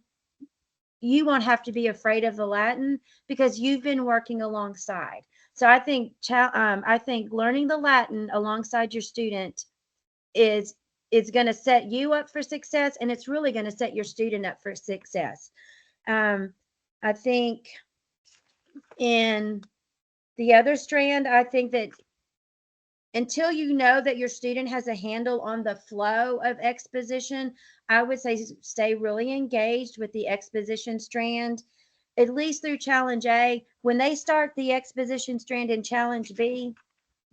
you won't have to be afraid of the Latin because you've been working alongside. So I think learning the Latin alongside your student is going to set you up for success, and it's really going to set your student up for success. I think in the other strand, I think that until you know that your student has a handle on the flow of exposition, I would say stay really engaged with the exposition strand, at least through challenge A. When they start the exposition strand in challenge B,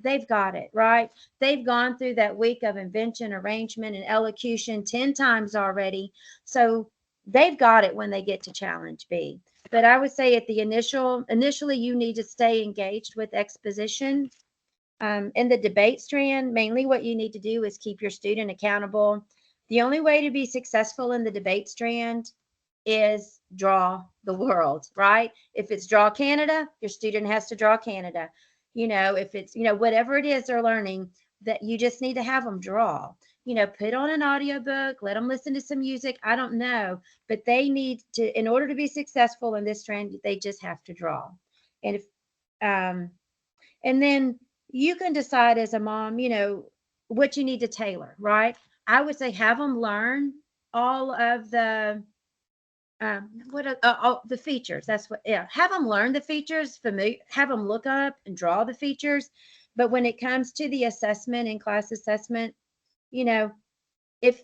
they've got it, right? They've gone through that week of invention, arrangement, and elocution 10 times already. So they've got it when they get to challenge B. But I would say at the initially, you need to stay engaged with exposition. In the debate strand, mainly what you need to do is keep your student accountable. The only way to be successful in the debate strand is draw the world, right? If it's draw Canada, your student has to draw Canada. You know, if it's, you know, whatever it is they're learning, that you just need to have them draw. You know, put on an audiobook, let them listen to some music. I don't know, but they need to, in order to be successful in this strand, they just have to draw. And if, and then you can decide as a mom, you know, what you need to tailor, right? I would say have them learn all of the all the features. That's what, yeah, have them learn the features, have them look up and draw the features. But when it comes to the assessment and class assessment, you know, if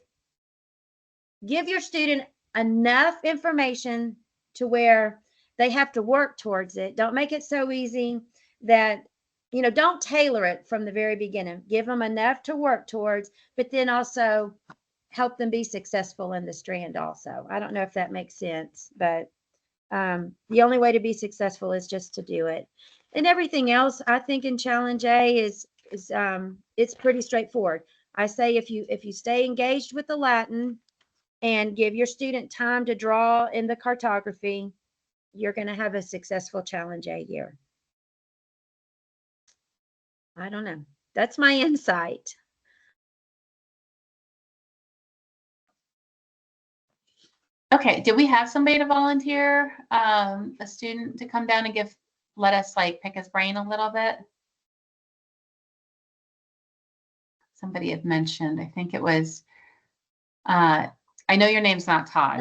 give your student enough information to where they have to work towards it. Don't make it so easy that, you know, don't tailor it from the very beginning. Give them enough to work towards, but then also help them be successful in the strand also. I don't know if that makes sense, but the only way to be successful is just to do it. And everything else, I think in challenge A is it's pretty straightforward. I say if you stay engaged with the Latin and give your student time to draw in the cartography, you're going to have a successful challenge A year. I don't know. That's my insight. Okay, did we have somebody to volunteer, a student to come down and let us like pick his brain a little bit? Somebody had mentioned, I think it was, I know your name's not Todd,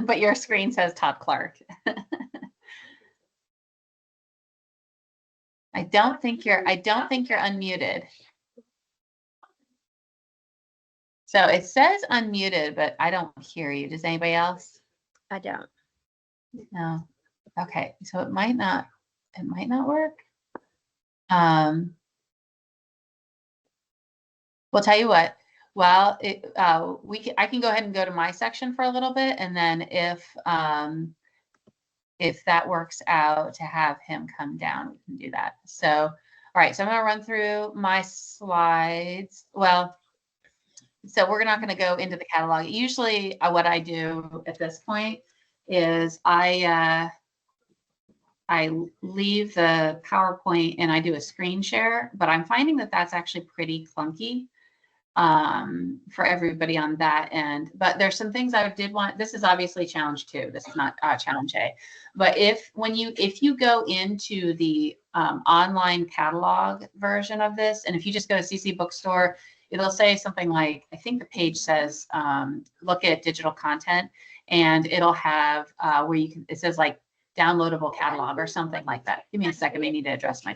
but your screen says Todd Clark. I don't think you're unmuted. So it says unmuted, but I don't hear you. Does anybody else? I don't. No. Okay. So it might not work. We'll tell you what. Well, I can go ahead and go to my section for a little bit, and then if that works out to have him come down, we can do that. So, all right, so I'm gonna run through my slides. Well, so we're not gonna go into the catalog. Usually what I do at this point is I leave the PowerPoint and I do a screen share, but I'm finding that that's actually pretty clunky for everybody on that end. But there's some things I did want. This is obviously challenge 2. This is not challenge A. But if you go into the online catalog version of this, and if you just go to CC Bookstore, it'll say something like, I think the page says, look at digital content, and it'll have where you can, it says like downloadable catalog or something like that. Give me a second. I need to address my.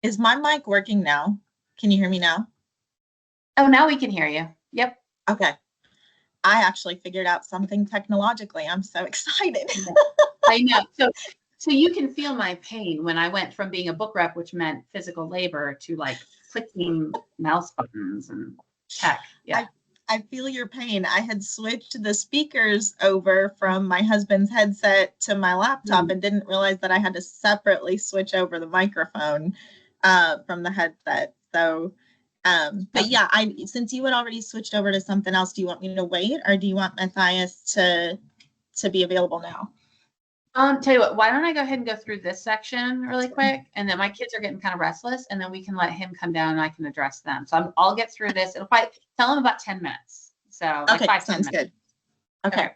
Is my mic working now? Can you hear me now? Oh, now we can hear you. Yep. Okay. I actually figured out something technologically. I'm so excited. I know. So you can feel my pain when I went from being a book rep, which meant physical labor, to like clicking mouse buttons and tech. Yeah. I feel your pain. I had switched the speakers over from my husband's headset to my laptop and didn't realize that I had to separately switch over the microphone from the headset. So, but yeah, since you had already switched over to something else, do you want me to wait, or do you want Matthias to be available now? Tell you what, why don't I go ahead and go through this section really quick, and then my kids are getting kind of restless, and then we can let him come down and I can address them. So I'll get through this. It'll probably tell him about 10 minutes. So like okay, 5-10 sounds minutes. good. Okay.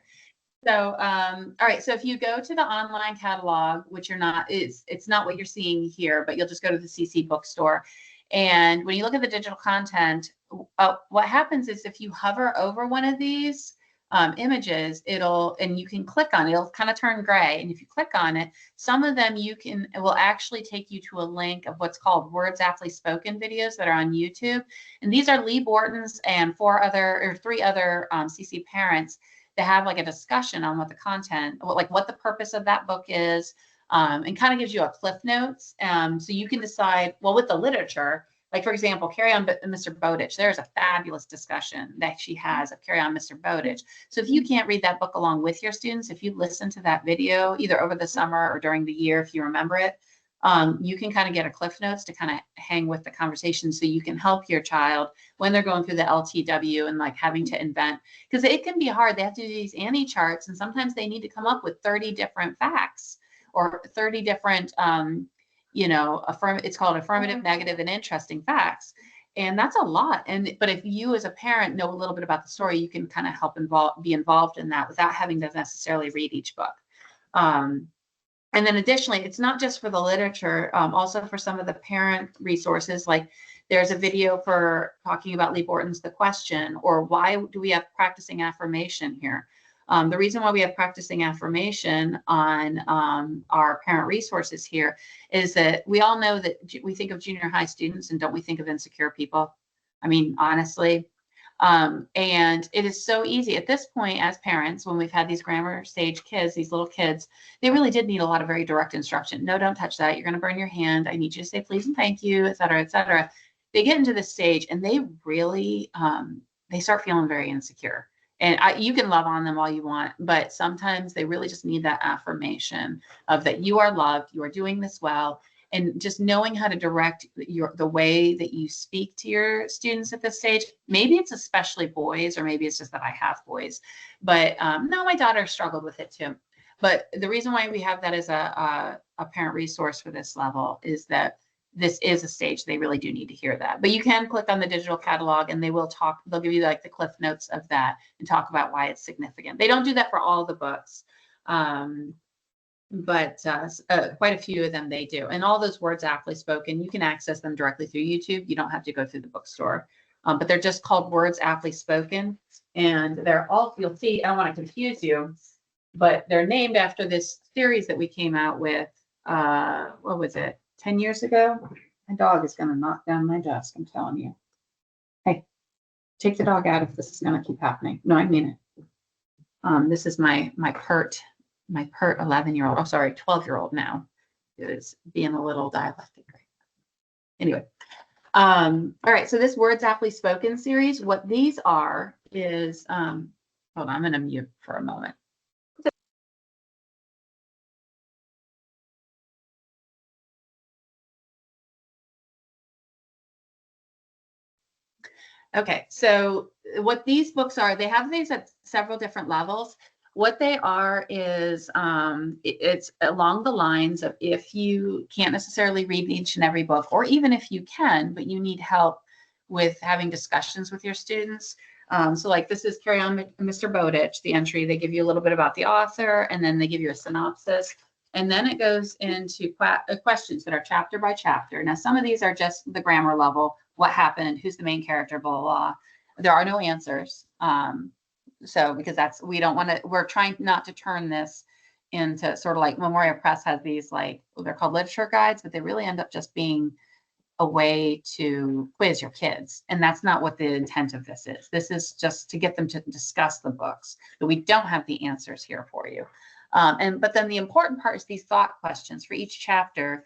So, all right. So if you go to the online catalog, which it's not what you're seeing here, but you'll just go to the CC Bookstore. And when you look at the digital content, what happens is if you hover over one of these images, and you can click on it, it'll kind of turn gray. And if you click on it, some of them it will actually take you to a link of what's called Words Aptly Spoken videos that are on YouTube. And these are Lee Borton's and 3 other CC parents that have like a discussion on what the content, what the purpose of that book is, and kind of gives you a cliff notes. So you can decide, well, with the literature, like for example, Carry On Mr. Bowditch, there's a fabulous discussion that she has of Carry On Mr. Bowditch. So if you can't read that book along with your students, if you listen to that video, either over the summer or during the year, if you remember it, you can kind of get a cliff notes to kind of hang with the conversation, so you can help your child when they're going through the LTW and like having to invent, because it can be hard. They have to do these Annie charts, and sometimes they need to come up with 30 different facts or 30 different, it's called affirmative, negative, and interesting facts. And that's a lot. But if you as a parent know a little bit about the story, you can kind of help be involved in that without having to necessarily read each book. And then additionally, it's not just for the literature, also for some of the parent resources, like there's a video for talking about Lee Borton's The Question, or why do we have practicing affirmation here? The reason why we have practicing affirmation on our parent resources here is that we all know that we think of junior high students, and don't we think of insecure people? I mean, honestly. And it is so easy at this point as parents, when we've had these grammar stage kids, these little kids, they really did need a lot of very direct instruction. No, don't touch that. You're going to burn your hand. I need you to say please and thank you, et cetera, et cetera. They get into this stage and they really, they start feeling very insecure. And you can love on them all you want, but sometimes they really just need that affirmation of that you are loved, you are doing this well. And just knowing how to direct the way that you speak to your students at this stage. Maybe it's especially boys, or maybe it's just that I have boys. But no, my daughter struggled with it too. But the reason why we have that as a parent resource for this level is that this is a stage they really do need to hear that. But you can click on the digital catalog, and they'll give you like the cliff notes of that and talk about why it's significant. They don't do that for all the books. But quite a few of them they do. And all those Words Aptly Spoken, you can access them directly through YouTube. You don't have to go through the bookstore. But they're just called Words Aptly Spoken. And they're all, you'll see, I don't want to confuse you, but they're named after this series that we came out with, what was it, 10 years ago? My dog is going to knock down my desk, I'm telling you. Hey, take the dog out if this is going to keep happening. No, I mean it. This is my pert 11-year-old, 12-year-old now, is being a little dialectic right now. Anyway, all right, so this Words Aptly Spoken series, what these are is Hold on, I'm going to mute for a moment. Okay, so what these books are, they have these at several different levels. What they are is it's along the lines of, if you can't necessarily read each and every book, or even if you can, but you need help with having discussions with your students. So like this is Carry On Mr. Bowditch, the entry. They give you a little bit about the author, and then they give you a synopsis. And then it goes into questions that are chapter by chapter. Now, some of these are just the grammar level. What happened? Who's the main character? Blah, blah, blah. There are no answers. So because we don't want to, we're trying not to turn this into sort of like Memoria Press has these, like, they're called literature guides, but they really end up just being a way to quiz your kids. And that's not what the intent of this is. This is just to get them to discuss the books, but we don't have the answers here for you. But then the important part is these thought questions for each chapter.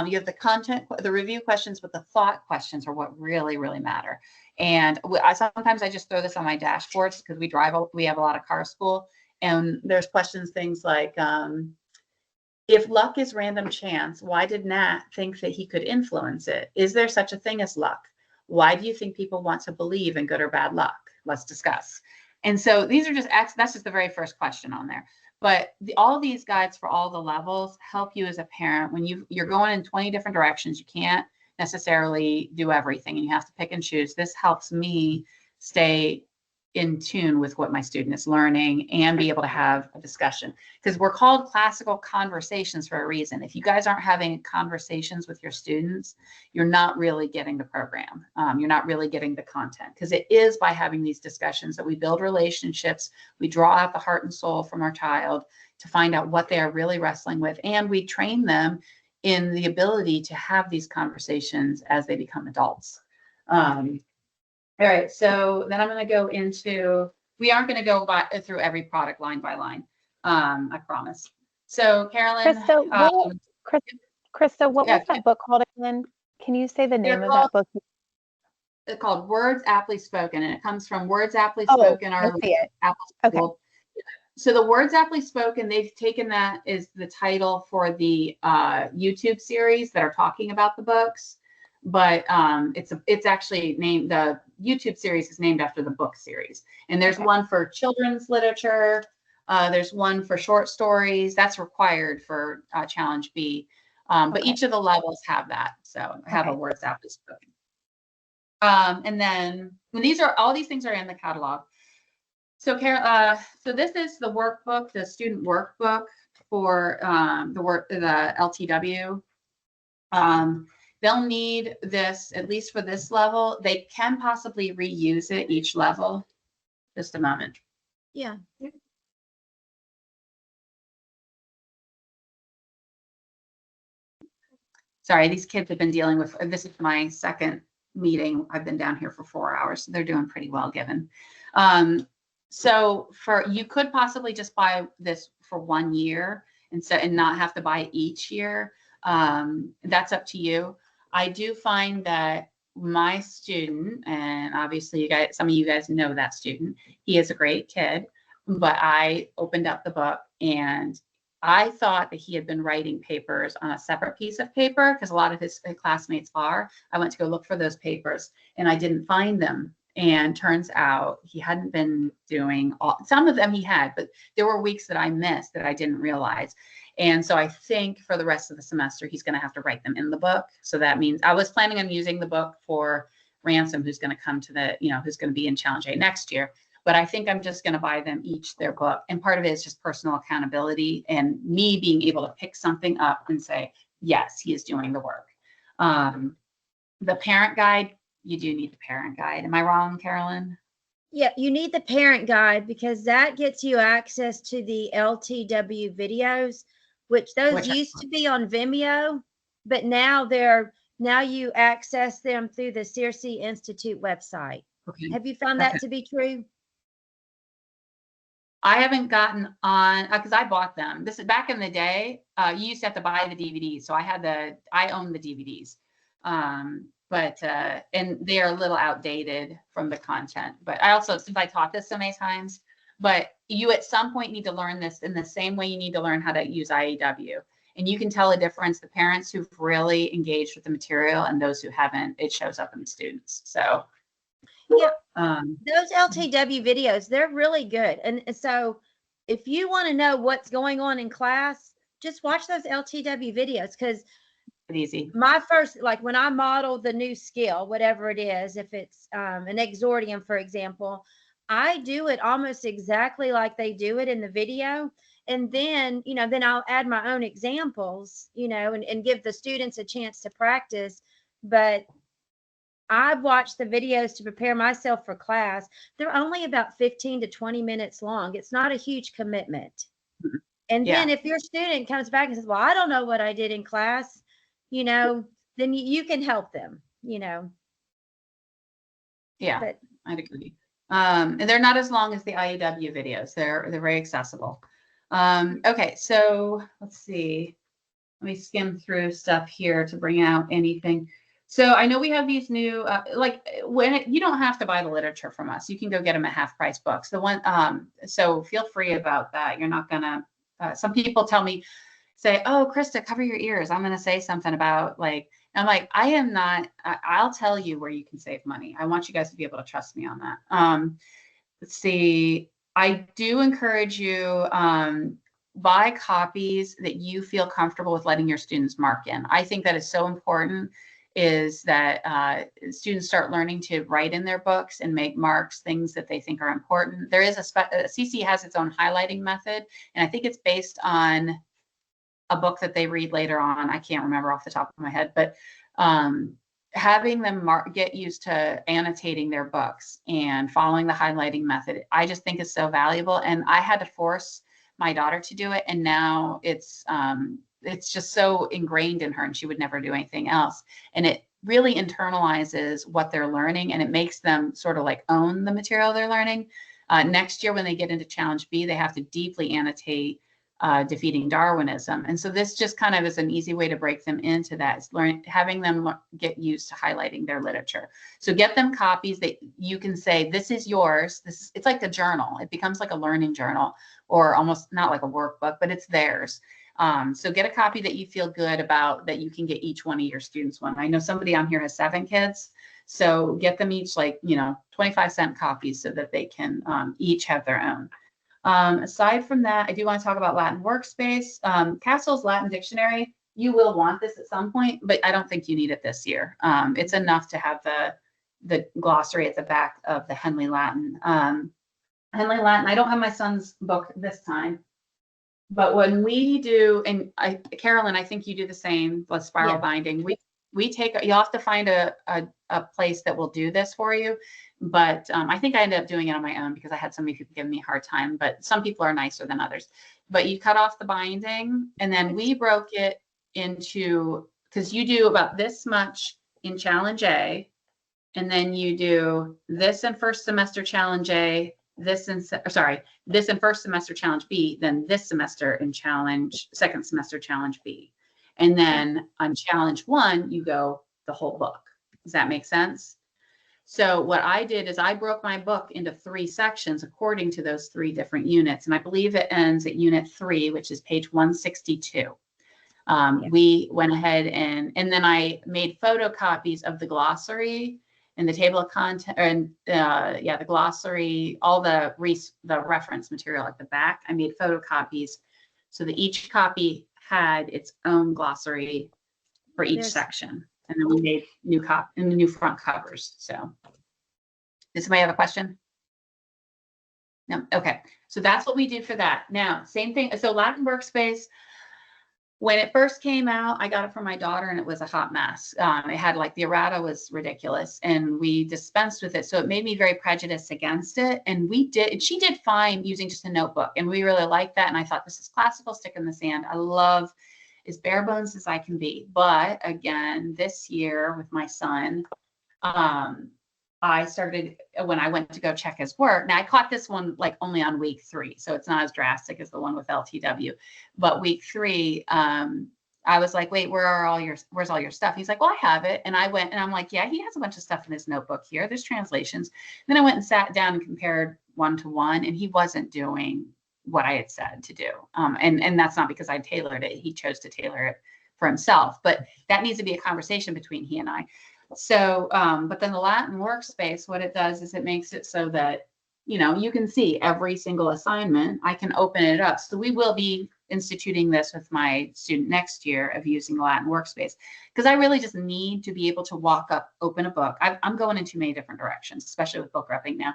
You have the content, the review questions, but the thought questions are what really, really matter. And sometimes I just throw this on my dashboards because we have a lot of car school, and there's questions, things like, if luck is random chance, why did Nat think that he could influence it? Is there such a thing as luck? Why do you think people want to believe in good or bad luck? Let's discuss. And so these are that's just the very first question on there. But all these guides for all the levels help you as a parent when you're going in 20 different directions. You can't necessarily do everything, and you have to pick and choose. This helps me stay in tune with what my student is learning and be able to have a discussion, because we're called classical conversations for a reason. If you guys aren't having conversations with your students, you're not really getting the program. You're not really getting the content, because it is by having these discussions that we build relationships. We draw out the heart and soul from our child to find out what they are really wrestling with, and we train them in the ability to have these conversations as they become adults. All right, so then I'm going to go into, we aren't going to go through every product line by line, I promise. So Carolyn. Krista, what yeah, was that book called again? Can you say the name of that book? It's called Words Aptly Spoken, and it comes from Words Aptly Spoken. I see it. Okay. So the Words Aptly Spoken, they've taken that as the title for the YouTube series that are talking about the books. But it's actually named, the YouTube series is named after the book series. And there's one for children's literature. There's one for short stories. That's required for Challenge B. But each of the levels have that. So have a Words Aptly Spoken. And then when all these things are in the catalog. So so this is the workbook, the student workbook for the LTW. They'll need this, at least for this level. They can possibly reuse it each level. Just a moment. Yeah. Sorry, these kids have been dealing with, this is my second meeting. I've been down here for 4 hours. So they're doing pretty well given. So you could possibly just buy this for 1 year and not have to buy it each year. That's up to you. I do find that my student, and obviously some of you guys know that student, he is a great kid, but I opened up the book and I thought that he had been writing papers on a separate piece of paper, because a lot of his classmates are. I went to go look for those papers and I didn't find them. And turns out he hadn't been doing some of them he had, but there were weeks that I missed that I didn't realize. And so I think for the rest of the semester, he's going to have to write them in the book. So that means I was planning on using the book for Ransom, who's going to come to who's going to be in Challenge A next year. But I think I'm just going to buy them each their book. And part of it is just personal accountability and me being able to pick something up and say, yes, he is doing the work. The parent guide, you do need the parent guide. Am I wrong, Carolyn? Yeah, you need the parent guide because that gets you access to the LTW videos, which used to be on Vimeo, but now you access them through the Searcy Institute website. Okay. Have you found that to be true? I haven't gotten on, because I bought them. This is back in the day. You used to have to buy the DVDs, so I own the DVDs. And they are a little outdated from the content. But I also, since I taught this so many times, but you at some point need to learn this in the same way you need to learn how to use IEW. And you can tell a difference. The parents who've really engaged with the material and those who haven't, it shows up in the students. So Yeah, um, those LTW videos, they're really good. And so if you want to know what's going on in class, just watch those LTW videos, because easy. my first, like when I model the new skill, whatever it is, if it's an exordium, for example, I do it almost exactly like they do it in the video. And then, then I'll add my own examples, and give the students a chance to practice. But I've watched the videos to prepare myself for class. They're only about 15 to 20 minutes long. It's not a huge commitment. And Yeah. then if your student comes back and says, well, I don't know what I did in class, then you can help them, Yeah, But I'd agree. And they're not as long as the IEW videos. They're very accessible. Okay, so let's see. Let me skim through stuff here to bring out anything. So I know we have these new, you don't have to buy the literature from us. You can go get them at half price books. So feel free about that. You're not gonna, some people tell me, say, oh, Krista, cover your ears. I'm gonna say something about I'm like, I am not, I'll tell you where you can save money. I want you guys to be able to trust me on that. Let's see. I do encourage you, buy copies that you feel comfortable with letting your students mark in. I think that is so important, is that students start learning to write in their books and make marks, things that they think are important. There is CC has its own highlighting method, and I think it's based on a book that they read later on. I can't remember off the top of my head, but having them get used to annotating their books and following the highlighting method, I just think is so valuable. And I had to force my daughter to do it, and now it's just so ingrained in her, and she would never do anything else. And it really internalizes what they're learning, and it makes them sort of like own the material they're learning. Next year, when they get into Challenge B, they have to deeply annotate Defeating Darwinism. And so this just kind of is an easy way to break them into that, is having them get used to highlighting their literature. So get them copies that you can say, this is yours. It's like a journal. It becomes like a learning journal, or almost not like a workbook, but it's theirs. So get a copy that you feel good about, that you can get each one of your students one. I know somebody on here has 7 kids. So get them each 25-cent copies, so that they can each have their own. Aside from that, I do want to talk about Latin Workspace. Castle's Latin Dictionary, you will want this at some point, but I don't think you need it this year. It's enough to have the glossary at the back of the Henley Latin. Henley Latin, I don't have my son's book this time, but when we do, and Carolyn, I think you do the same, the spiral binding. You'll have to find a place that will do this for you. But I think I ended up doing it on my own, because I had so many people giving me a hard time, but some people are nicer than others. But you cut off the binding, and then we broke it into, because you do about this much in Challenge A, and then you do this in first semester Challenge A, this in first semester Challenge B, then this semester in second semester Challenge B. And then on Challenge 1, you go the whole book. Does that make sense? So what I did is I broke my book into 3 sections according to those 3 different units. And I believe it ends at Unit 3, which is page 162. We went ahead and then I made photocopies of the glossary and the table of content, and the glossary, all the reference material at the back. I made photocopies so that each copy had its own glossary for each section. And then we made new front covers. So does somebody have a question? No. Okay. So that's what we did for that. Now, same thing. So Latin Workspace, when it first came out, I got it for my daughter, and it was a hot mess. It had the errata was ridiculous, and we dispensed with it. So it made me very prejudiced against it. And she did fine using just a notebook, and we really liked that. And I thought, this is classical, stick in the sand. I love as bare bones as I can be. But again, this year with my son, I started, when I went to go check his work. Now I caught this one only on week 3, so it's not as drastic as the one with LTW. But week 3, I was like, wait, where's all your stuff? He's like, well, I have it. And I went and I'm like, yeah, he has a bunch of stuff in his notebook here. There's translations. Then I went and sat down and compared one-to-one, and he wasn't doing what I had said to do. And that's not because I tailored it. He chose to tailor it for himself, but that needs to be a conversation between he and I. So, but then the Latin workspace, what it does is it makes it so that, you can see every single assignment. I can open it up. So we will be instituting this with my student next year of using the Latin workspace, because I really just need to be able to walk up, open a book. I'm going in too many different directions, especially with book repping now.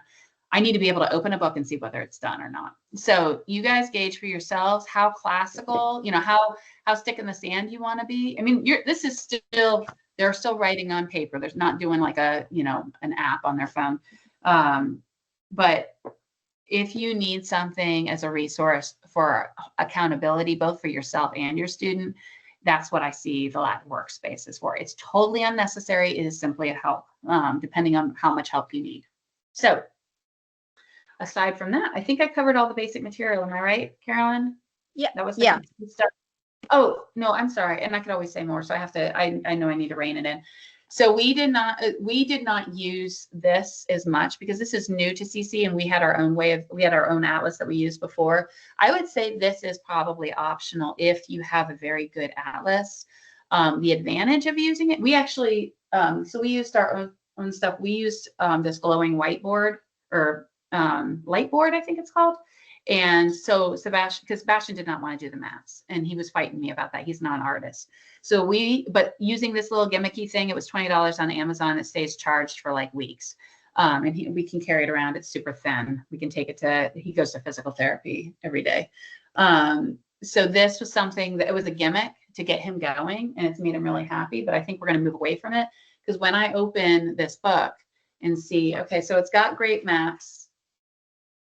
I need to be able to open a book and see whether it's done or not. So you guys gauge for yourselves how classical, how stick in the sand you want to be. I mean, this is still, they're still writing on paper. There's not doing like an app on their phone. But if you need something as a resource for accountability, both for yourself and your student, that's what I see the Latin workspace is for. It's totally unnecessary. It is simply a help, depending on how much help you need. So aside from that, I think I covered all the basic material. Am I right, Carolyn? Yeah. That was Yeah. stuff. Oh, no, I'm sorry. And I could always say more. So I know I need to rein it in. So we did not use this as much because this is new to CC, and we had our own atlas that we used before. I would say this is probably optional if you have a very good atlas. The advantage of using it, we actually, so we used our own stuff. We used this glowing whiteboard or light board, I think it's called. And so Sebastian did not want to do the maps, and he was fighting me about that. He's not an artist. So but using this little gimmicky thing, it was $20 on Amazon. It stays charged for like weeks. And we can carry it around. It's super thin. We can take it he goes to physical therapy every day. So this was something that it was a gimmick to get him going, and it's made him really happy, but I think we're going to move away from it, because when I open this book and see, okay, so it's got great maps.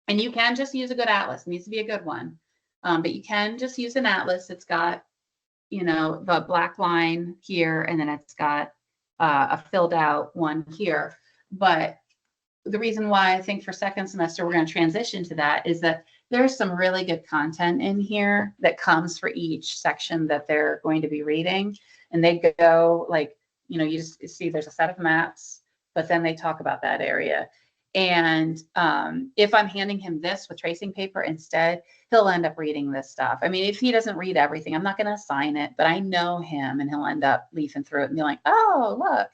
And you can just use a good atlas. It needs to be a good one. But you can just use an atlas. It's got, the black line here, and then it's got a filled out one here. But the reason why I think for second semester we're going to transition to that is that there's some really good content in here that comes for each section that they're going to be reading. And they go like, you just see there's a set of maps, but then they talk about that area. And if I'm handing him this with tracing paper instead, he'll end up reading this stuff. I mean, if he doesn't read everything, I'm not going to assign it, but I know him, and he'll end up leafing through it and be like, oh, look.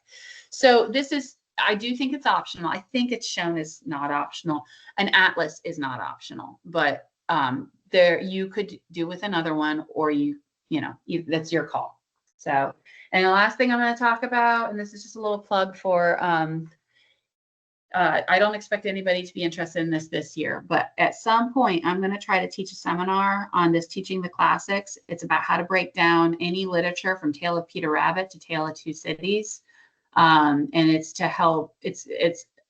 So I do think it's optional. I think it's shown as not optional. An atlas is not optional, but you could do with another one, or that's your call. So, and the last thing I'm going to talk about, and this is just a little plug for, I don't expect anybody to be interested in this year, but at some point I'm going to try to teach a seminar on this, teaching the classics. It's about how to break down any literature from Tale of Peter Rabbit to Tale of Two Cities. And it's to help, it's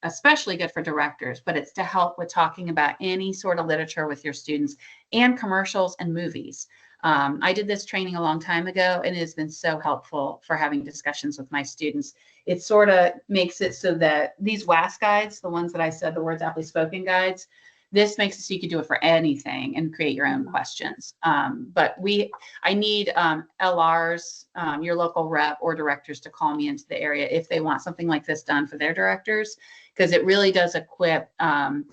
especially good for directors, but it's to help with talking about any sort of literature with your students, and commercials and movies. I did this training a long time ago, and it has been so helpful for having discussions with my students. It sort of makes it so that these WAS guides, the ones that I said, the words aptly spoken guides, this makes it so you can do it for anything and create your own questions. But I need LRs, your local rep or directors, to call me into the area if they want something like this done for their directors, because it really does equip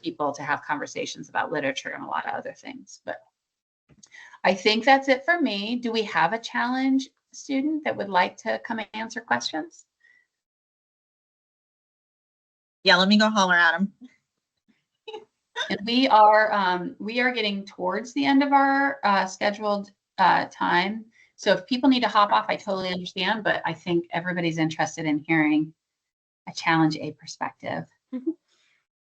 people to have conversations about literature and a lot of other things. But I think that's it for me. Do we have a challenge student that would like to come and answer questions? Yeah, let me go holler at him. And we are getting towards the end of our scheduled time. So if people need to hop off, I totally understand, but I think everybody's interested in hearing a Challenge A perspective.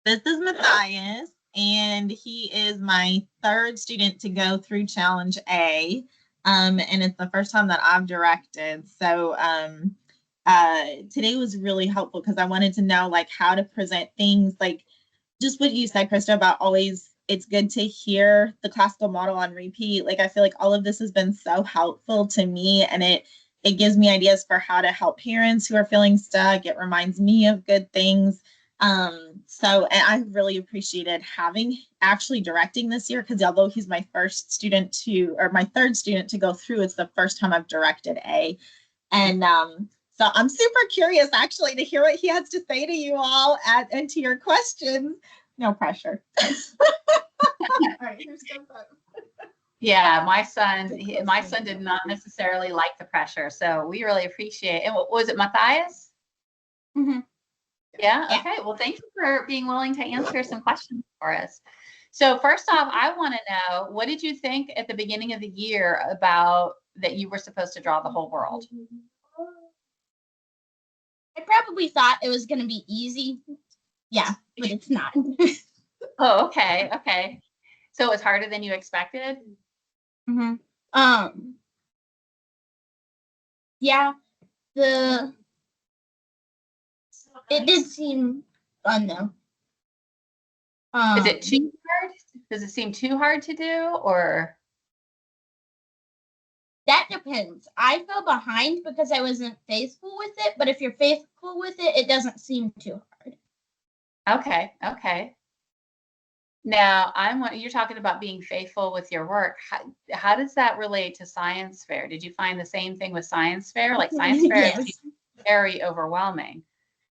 This is Matthias, and he is my third student to go through Challenge A. And it's the first time that I've directed. So today was really helpful because I wanted to know like how to present things, like just what you said, Krista, about always it's good to hear the classical model on repeat. Like I feel like all of this has been so helpful to me, and it gives me ideas for how to help parents who are feeling stuck. It reminds me of good things. So and I really appreciated actually directing this year, because although he's my third student to go through, it's the first time I've directed A. And so I'm super curious actually to hear what he has to say to you all and to your questions. No pressure. All right, who stepped up? Yeah, my son did not necessarily like the pressure, so we really appreciate. And was it Matthias? Mhm. Yeah. Yeah. Okay. Well, thank you for being willing to answer some questions for us. So first off, I want to know, what did you think at the beginning of the year about that you were supposed to draw the whole world? I probably thought it was going to be easy. Yeah, but it's not. Oh, okay. Okay. So it was harder than you expected? Mhm. Yeah, it did seem fun though. Is it too hard? Does it seem too hard to do, or? That depends. I fell behind because I wasn't faithful with it, but if you're faithful with it, it doesn't seem too hard. Okay. Okay. Now, you're talking about being faithful with your work. How does that relate to science fair? Did you find the same thing with science fair? Like science fair Yes. is very overwhelming,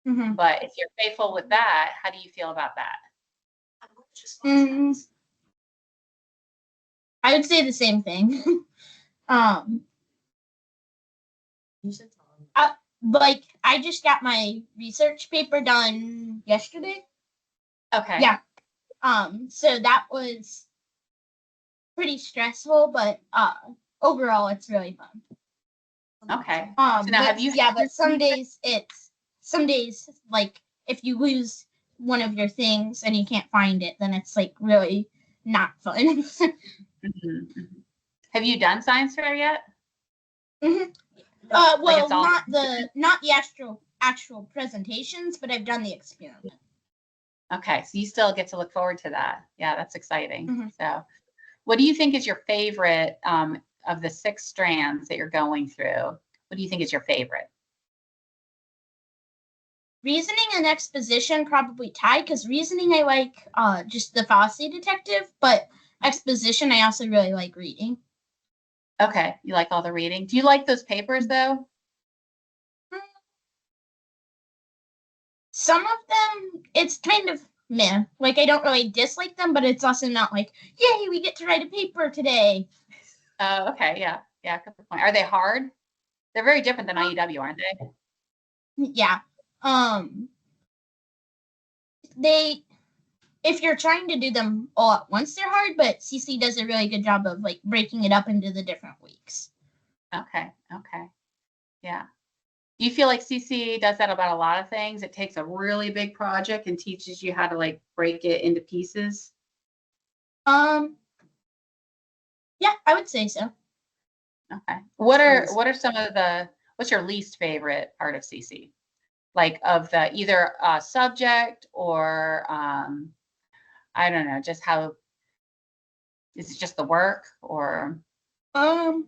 Mhm. but if you're faithful with that, how do you feel about that? I would say the same thing. Like I just got my research paper done yesterday. Okay. Yeah. So that was pretty stressful, but overall it's really fun. Okay. So now, But, have you? yeah, but some days like if you lose one of your things and you can't find it, then it's like really not fun. Mhm, mhm. Have you done science fair yet? Mhm. Like Well, it's all- not the actual presentations, but I've done the experiment. Okay, so you still get to look forward to that. Yeah, that's exciting. Mhm. So, what do you think is your favorite of the 6 strands that you're going through? What do you think is your favorite? Reasoning and exposition probably tied because reasoning I like just the fallacy detective, but exposition I also really like reading. Okay, you like all the reading. Do you like those papers though? Some of them it's kind of meh. Like I don't really dislike them, but it's also not like, yay, we get to write a paper today. Oh, okay, yeah, yeah, good point. Are they hard? They're very different than IEW, aren't they? Yeah. They if you're trying to do them all at once, they're hard, but CC does a really good job of like breaking it up into the different weeks. Okay, okay, yeah. Do you feel like CC does that about a lot of things? It takes a really big project and teaches you how to like break it into pieces? Yeah, I would say so. Okay. What are some of what's your least favorite part of CC? Like of the either subject or I don't know, just how it's just the work or Um,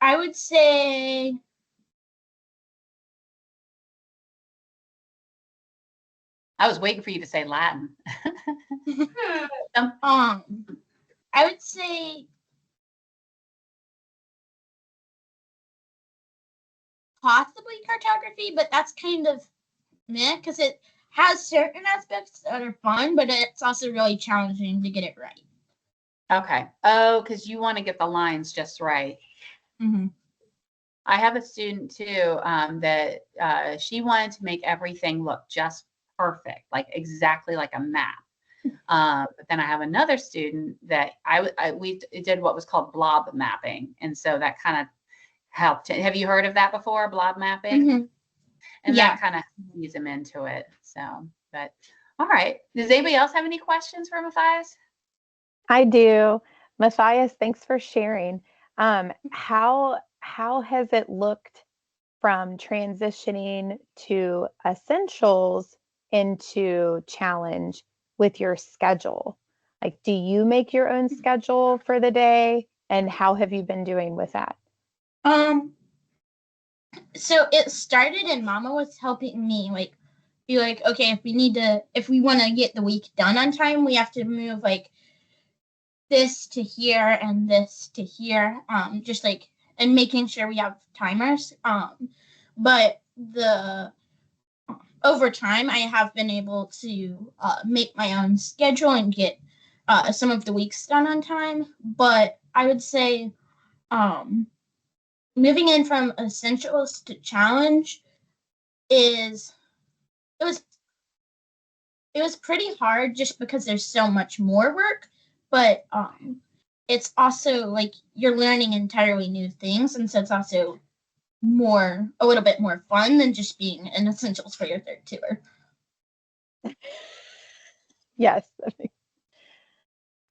I would say I was waiting for you to say Latin. I would say possibly cartography, but that's kind of meh because it has certain aspects that are fun, but it's also really challenging to get it right. Okay. Oh, because you want to get the lines just right. Mm-hmm. I have a student too that she wanted to make everything look just perfect, like exactly like a map. But then I have another student that we did what was called blob mapping, and so that kind of helped. Have you heard of that before, blob mapping? Mm-hmm. And Yeah. that kind of ease him into it. So, but all right. Does anybody else have any questions for Matthias? I do. Matthias, thanks for sharing. How has it looked from transitioning to essentials into challenge with your schedule? Like, do you make your own schedule for the day? And how have you been doing with that? So it started and Mama was helping me be like, okay, if we want to get the week done on time, we have to move like this to here and this to here. Just like and making sure we have timers. But over time, I have been able to make my own schedule and get some of the weeks done on time. But I would say moving in from essentials to challenge is it was pretty hard just because there's so much more work, but it's also like you're learning entirely new things, and so it's also a little bit more fun than just being in essentials for your third tour. Yes, I think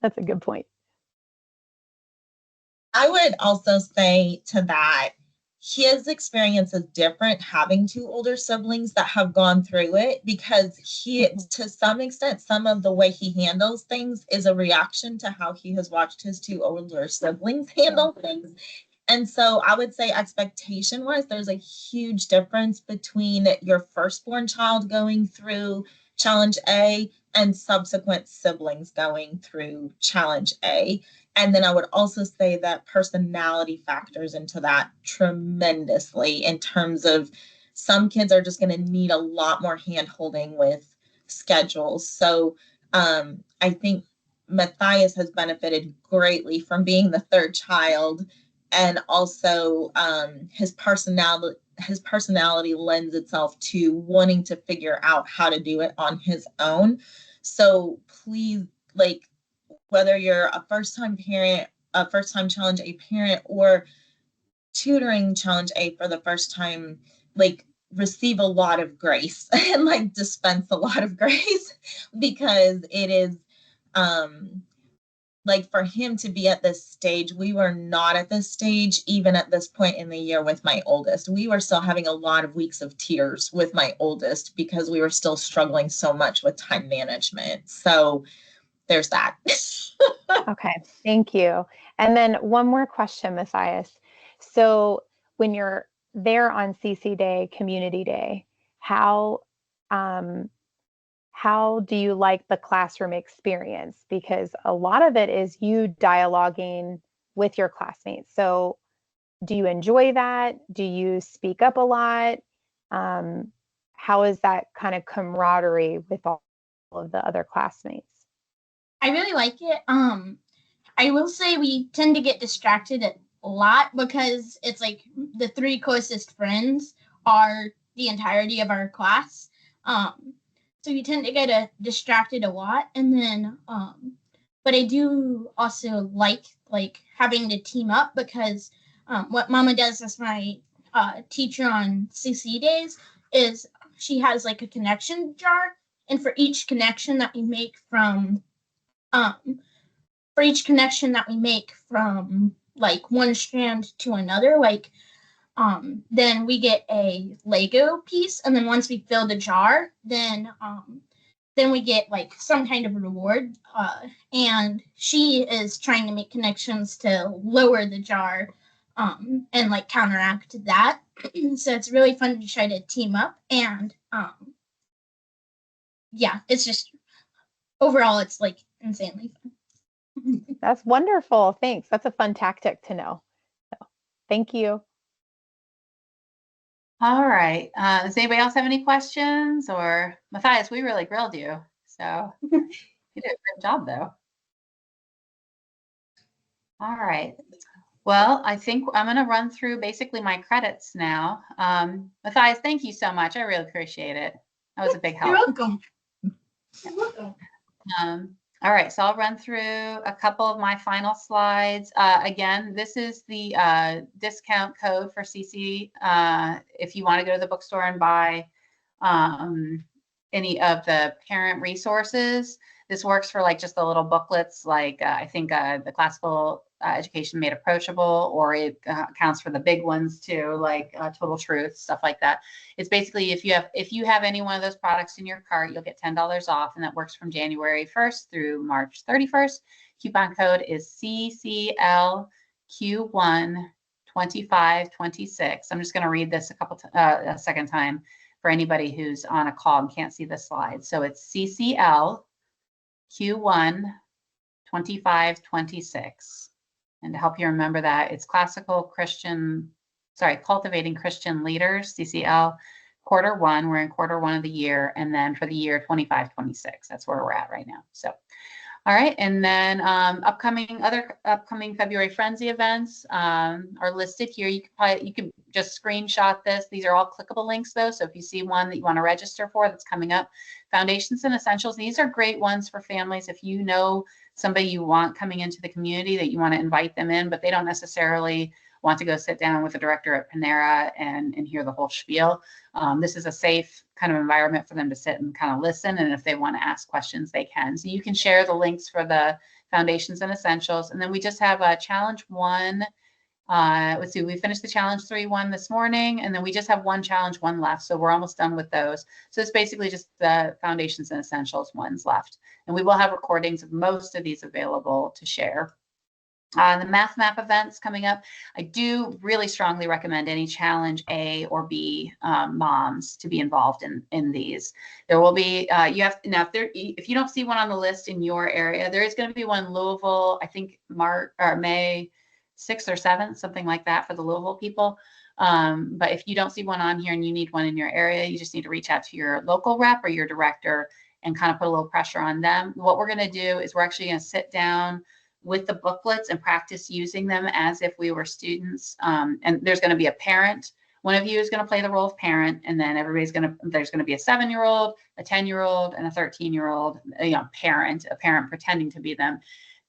that's a good point. I would also say to that, his experience is different having two older siblings that have gone through it, because to some extent, some of the way he handles things is a reaction to how he has watched his two older siblings handle things. And so I would say expectation wise, there's a huge difference between your firstborn child going through challenge A and subsequent siblings going through challenge A. And then I would also say that personality factors into that tremendously, in terms of some kids are just going to need a lot more hand holding with schedules. So I think Matthias has benefited greatly from being the third child. And also his personality lends itself to wanting to figure out how to do it on his own. So please, like, whether you're a first-time parent, a first-time challenge A parent, or tutoring challenge A for the first time, like, receive a lot of grace and like dispense a lot of grace, because it is like, for him to be at this stage, we were not at this stage even at this point in the year with my oldest. We were still having a lot of weeks of tears with my oldest because we were still struggling so much with time management. So there's that. Okay, thank you. And then one more question, Matthias. So when you're there on CC Day, Community Day, how do you like the classroom experience? Because a lot of it is you dialoguing with your classmates. So do you enjoy that? Do you speak up a lot? How is that kind of camaraderie with all of the other classmates? I really like it. I will say we tend to get distracted a lot because it's like the three closest friends are the entirety of our class. So you tend to get distracted a lot, and then but I do also like having to team up, because what Mama does as my teacher on CC days is she has like a connection jar, and for each connection that we make from like one strand to another, like then we get a Lego piece, and then once we fill the jar, then we get like some kind of reward. And she is trying to make connections to lower the jar and like counteract that. So it's really fun to try to team up, and yeah, it's just overall it's like insanely fun. That's wonderful. Thanks. That's a fun tactic to know. So, thank you. All right. Does anybody else have any questions? Or Matthias, we really grilled you. So you did a great job though. All right. Well, I think I'm going to run through basically my credits now. Matthias, thank you so much. I really appreciate it. That was a big help. You're welcome. You're welcome. All right, so I'll run through a couple of my final slides. Again, this is the discount code for CC. If you want to go to the bookstore and buy any of the parent resources, this works for like just the little booklets, like I think the Classical Education Made Approachable, or it counts for the big ones too, like Total Truth, stuff like that. It's basically if you have any one of those products in your cart, you'll get $10 off, and that works from January 1st through March 31st. Coupon code is CCLQ12526. I'm just going to read this a second time for anybody who's on a call and can't see the slide. So it's CCLQ12526. And to help you remember that, it's Cultivating Christian Leaders, CCL quarter one. We're in quarter one of the year. And then for the year 25-26, that's where we're at right now. So, all right. And then upcoming February Frenzy events are listed here. You can just screenshot this. These are all clickable links though. So if you see one that you want to register for that's coming up, Foundations and Essentials, these are great ones for families. If you know somebody you want coming into the community that you want to invite them in, but they don't necessarily want to go sit down with the director at Panera and hear the whole spiel. This is a safe kind of environment for them to sit and kind of listen. And if they want to ask questions, they can. So you can share the links for the Foundations and Essentials. And then we just have a challenge 1. Let's see, we finished the challenge 3-1 this morning, and then we just have one challenge 1 left. So we're almost done with those. So it's basically just the Foundations and Essentials ones left. And we will have recordings of most of these available to share. The Math Map events coming up, I do really strongly recommend any challenge A or B moms to be involved in these. There will be, if you don't see one on the list in your area, there is going to be one in Louisville, I think May 6th or 7th, something like that for the Louisville people. But if you don't see one on here and you need one in your area, you just need to reach out to your local rep or your director and kind of put a little pressure on them. What we're going to do is we're actually going to sit down with the booklets and practice using them as if we were students. And there's going to be a parent. One of you is going to play the role of parent, and then there's going to be a 7-year-old, a 10-year-old, and a 13-year-old, parent, a parent pretending to be them.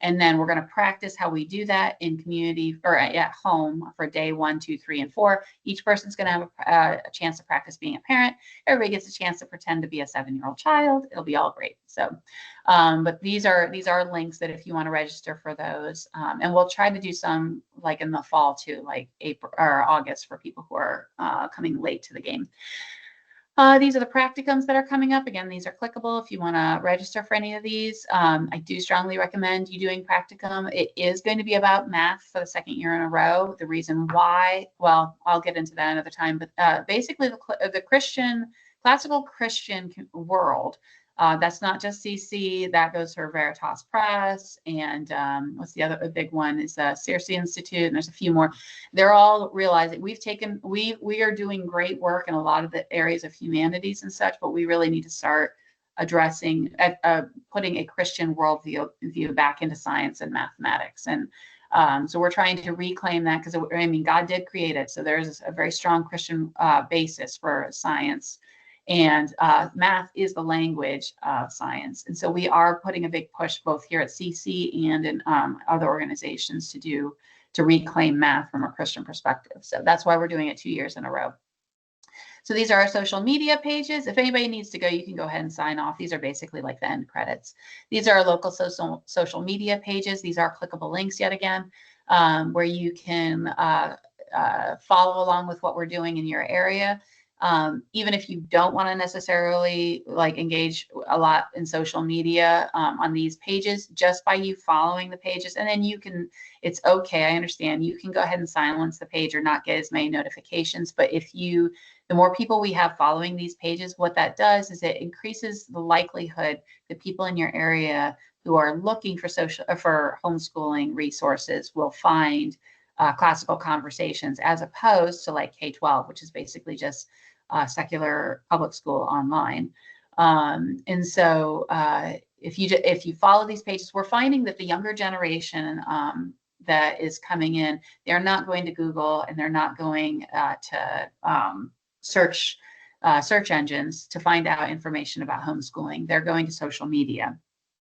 And then we're going to practice how we do that in community or at home for day 1, 2, 3, and 4. Each person's going to have a chance to practice being a parent. Everybody gets a chance to pretend to be a 7-year-old child. It'll be all great. So, but these are links that if you want to register for those, and we'll try to do some like in the fall too, like April or August for people who are coming late to the game. These are the practicums that are coming up. Again, these are clickable if you want to register for any of these. I do strongly recommend you doing practicum. It is going to be about math for the 2nd year in a row. The reason why, well, I'll get into that another time, but basically the classical Christian world, that's not just CC, that goes for Veritas Press, and what's the other big one is Circe Institute, and there's a few more. They're all realizing we are doing great work in a lot of the areas of humanities and such, but we really need to start addressing putting a Christian worldview back into science and mathematics. And so we're trying to reclaim that because God did create it, so there's a very strong Christian basis for science. And math is the language of science. And so we are putting a big push both here at CC and in other organizations to reclaim math from a Christian perspective. So that's why we're doing it 2 years in a row. So these are our social media pages. If anybody needs to go, you can go ahead and sign off. These are basically like the end credits. These are our local social media pages. These are clickable links yet again, where you can follow along with what we're doing in your area. Even if you don't want to necessarily engage a lot in social media on these pages, just by you following the pages, and then it's okay, I understand, you can go ahead and silence the page or not get as many notifications. But the more people we have following these pages, what that does is it increases the likelihood that people in your area who are looking for homeschooling resources will find classical conversations, as opposed to K-12, which is basically just secular public school online. And so if you follow these pages, we're finding that the younger generation that is coming in, they're not going to Google and they're not going to search engines to find out information about homeschooling. They're going to social media.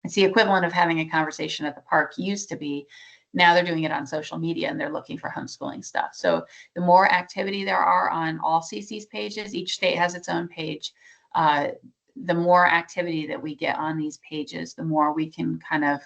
It's the equivalent of having a conversation at the park used to be. Now they're doing it on social media and they're looking for homeschooling stuff. So the more activity there are on all CC's pages, each state has its own page, the more activity that we get on these pages, the more we can kind of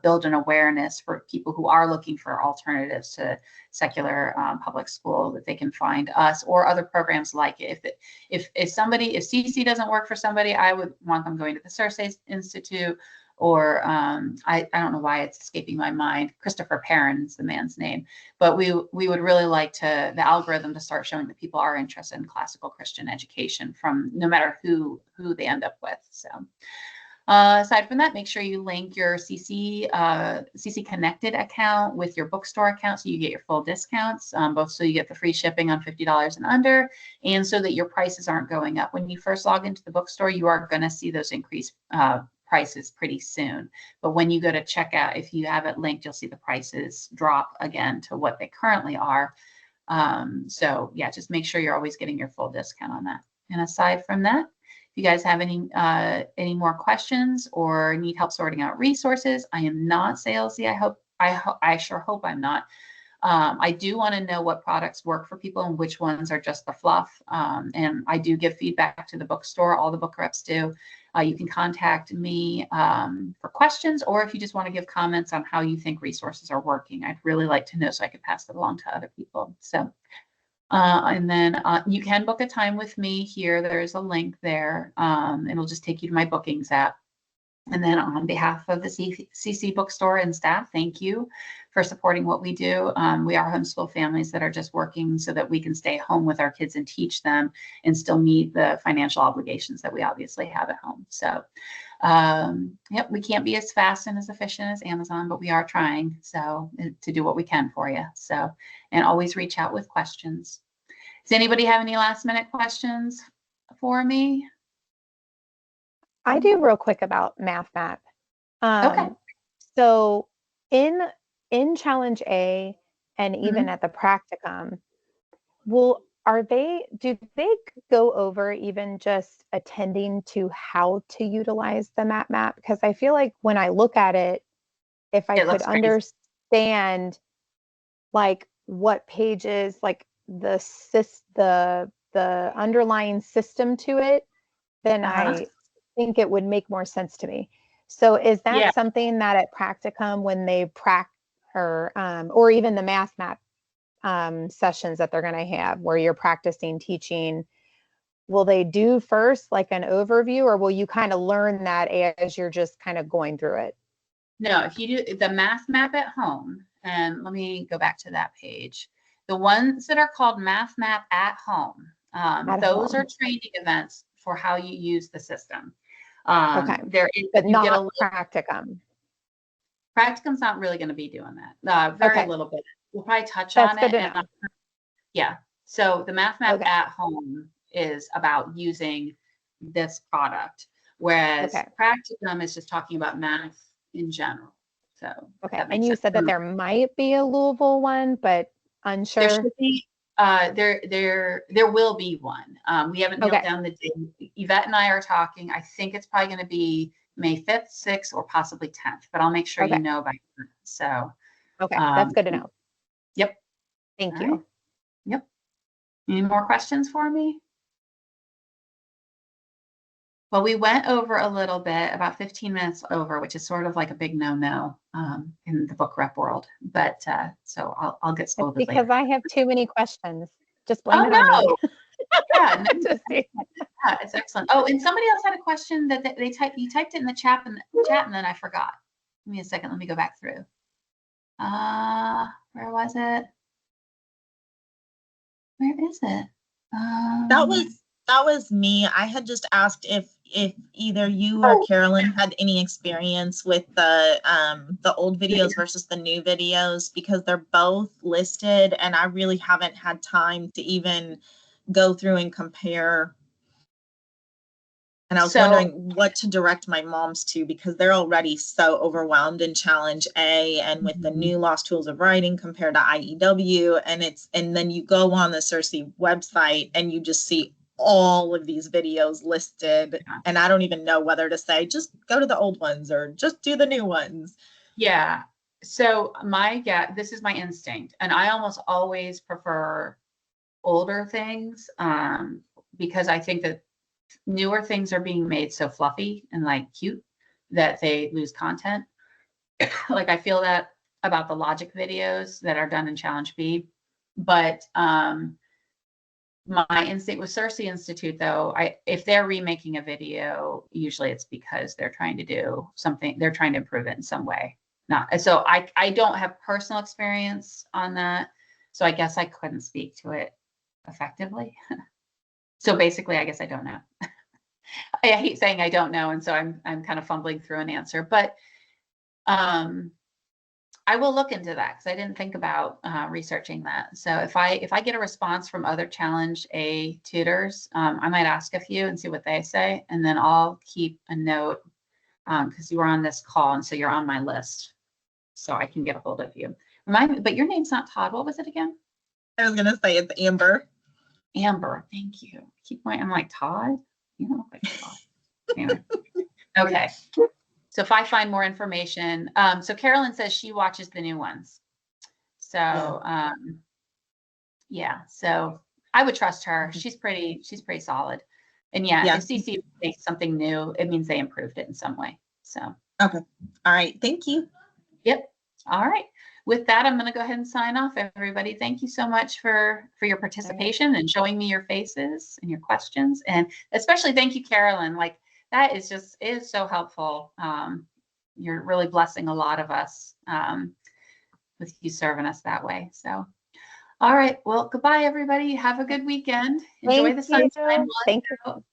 build an awareness for people who are looking for alternatives to secular public school, that they can find us or other programs like it. If CC doesn't work for somebody, I would want them going to the Circe Institute, or I don't know why it's escaping my mind. Christopher Perrin is the man's name, but we would really like the algorithm to start showing that people are interested in classical Christian education from no matter who they end up with. So, Aside from that, make sure you link your CC Connected account with your bookstore account so you get your full discounts, both so you get the free shipping on $50 and under, and so that your prices aren't going up. When you first log into the bookstore, you are going to see those increased prices pretty soon. But when you go to checkout, if you have it linked, you'll see the prices drop again to what they currently are. So yeah, just make sure you're always getting your full discount on that. And aside from that, if you guys have any more questions or need help sorting out resources, I am not salesy. I sure hope I'm not. I do want to know what products work for people and which ones are just the fluff. And I do give feedback to the bookstore. All the book reps do. You can contact me for questions, or if you just want to give comments on how you think resources are working. I'd really like to know so I could pass it along to other people. So. And then you can book a time with me here. There's a link there. It'll just take you to my bookings app. And then on behalf of the CC Bookstore and staff, thank you for supporting what we do. We are homeschool families that are just working so that we can stay home with our kids and teach them and still meet the financial obligations that we obviously have at home. So yep, we can't be as fast and as efficient as Amazon, but we are trying to do what we can for you. So, and always reach out with questions. Does anybody have any last minute questions for me? I do real quick about MathMap. Okay. So in Challenge A and even at the practicum, do they go over even just attending to how to utilize the MathMap? Because I feel like when I look at it, if I could understand like what pages, like the underlying system to it, then I think it would make more sense to me. So is that something that at practicum when they or even the MathMap sessions that they're going to have where you're practicing teaching, will they do first like an overview, or will you kind of learn that as you're just kind of going through it? No, if you do the MathMap at home, and let me go back to that page. The ones that are called MathMap at home, those are training events for how you use the system. Okay, but not practicum. Practicum's not really going to be doing that. Very little bit. We'll probably touch on it. Yeah. So the MathMap at home is about using this product, whereas practicum is just talking about math in general. So and you said that there might be a Louisville one, but unsure. There should be. There will be one. We haven't nailed down the date. Yvette and I are talking. I think it's probably going to be May 5th, 6th, or possibly 10th, but I'll make sure you know by then. So that's good to know. Yep. Thank you. Right. Yep. Any more questions for me? Well, we went over a little bit, about 15 minutes over, which is sort of like a big no-no in the book rep world. But so I'll get scolded later. Because I have too many questions. Just blame it on me. Yeah, it's excellent. Oh, and somebody else had a question that you typed it in the chat and then I forgot. Give me a second. Let me go back through. Where was it? Where is it? That was me. I had just asked if either you or Carolyn had any experience with the old videos versus the new videos, because they're both listed and I really haven't had time to even go through and compare. And I was wondering what to direct my moms to, because they're already so overwhelmed in Challenge A and with the new Lost Tools of Writing compared to IEW. And then you go on the CiRCE website and you just see all of these videos listed. And I don't even know whether to say, just go to the old ones or just do the new ones. Yeah. So this is my instinct. And I almost always prefer older things because I think that newer things are being made so fluffy and like cute that they lose content. Like I feel that about the Logic videos that are done in Challenge B. But my instinct with CiRCE Institute, though, if they're remaking a video, usually it's because they're trying to do something, they're trying to improve it in some way. So I don't have personal experience on that. So I guess I couldn't speak to it effectively. So basically, I guess I don't know. I hate saying I don't know, and so I'm kind of fumbling through an answer, but I will look into that because I didn't think about researching that. So if I get a response from other Challenge A tutors, I might ask a few and see what they say, and then I'll keep a note because you were on this call, and so you're on my list, so I can get a hold of you. Remind me, but your name's not Todd. What was it again? I was gonna say it's Amber. Amber. Thank you. I'm like Todd. You don't look like Todd. Anyway. Okay. So if I find more information, so Carolyn says she watches the new ones. So yeah, so I would trust her. She's pretty solid. And yeah, if CC makes something new, it means they improved it in some way. So Okay. All right. Thank you. Yep. All right. With that, I'm going to go ahead and sign off, everybody. Thank you so much for your participation and showing me your faces and your questions. And especially thank you, Carolyn. Like that is so helpful. You're really blessing a lot of us with you serving us that way. So, all right. Well, goodbye, everybody. Have a good weekend. Enjoy the sunshine. Thank you.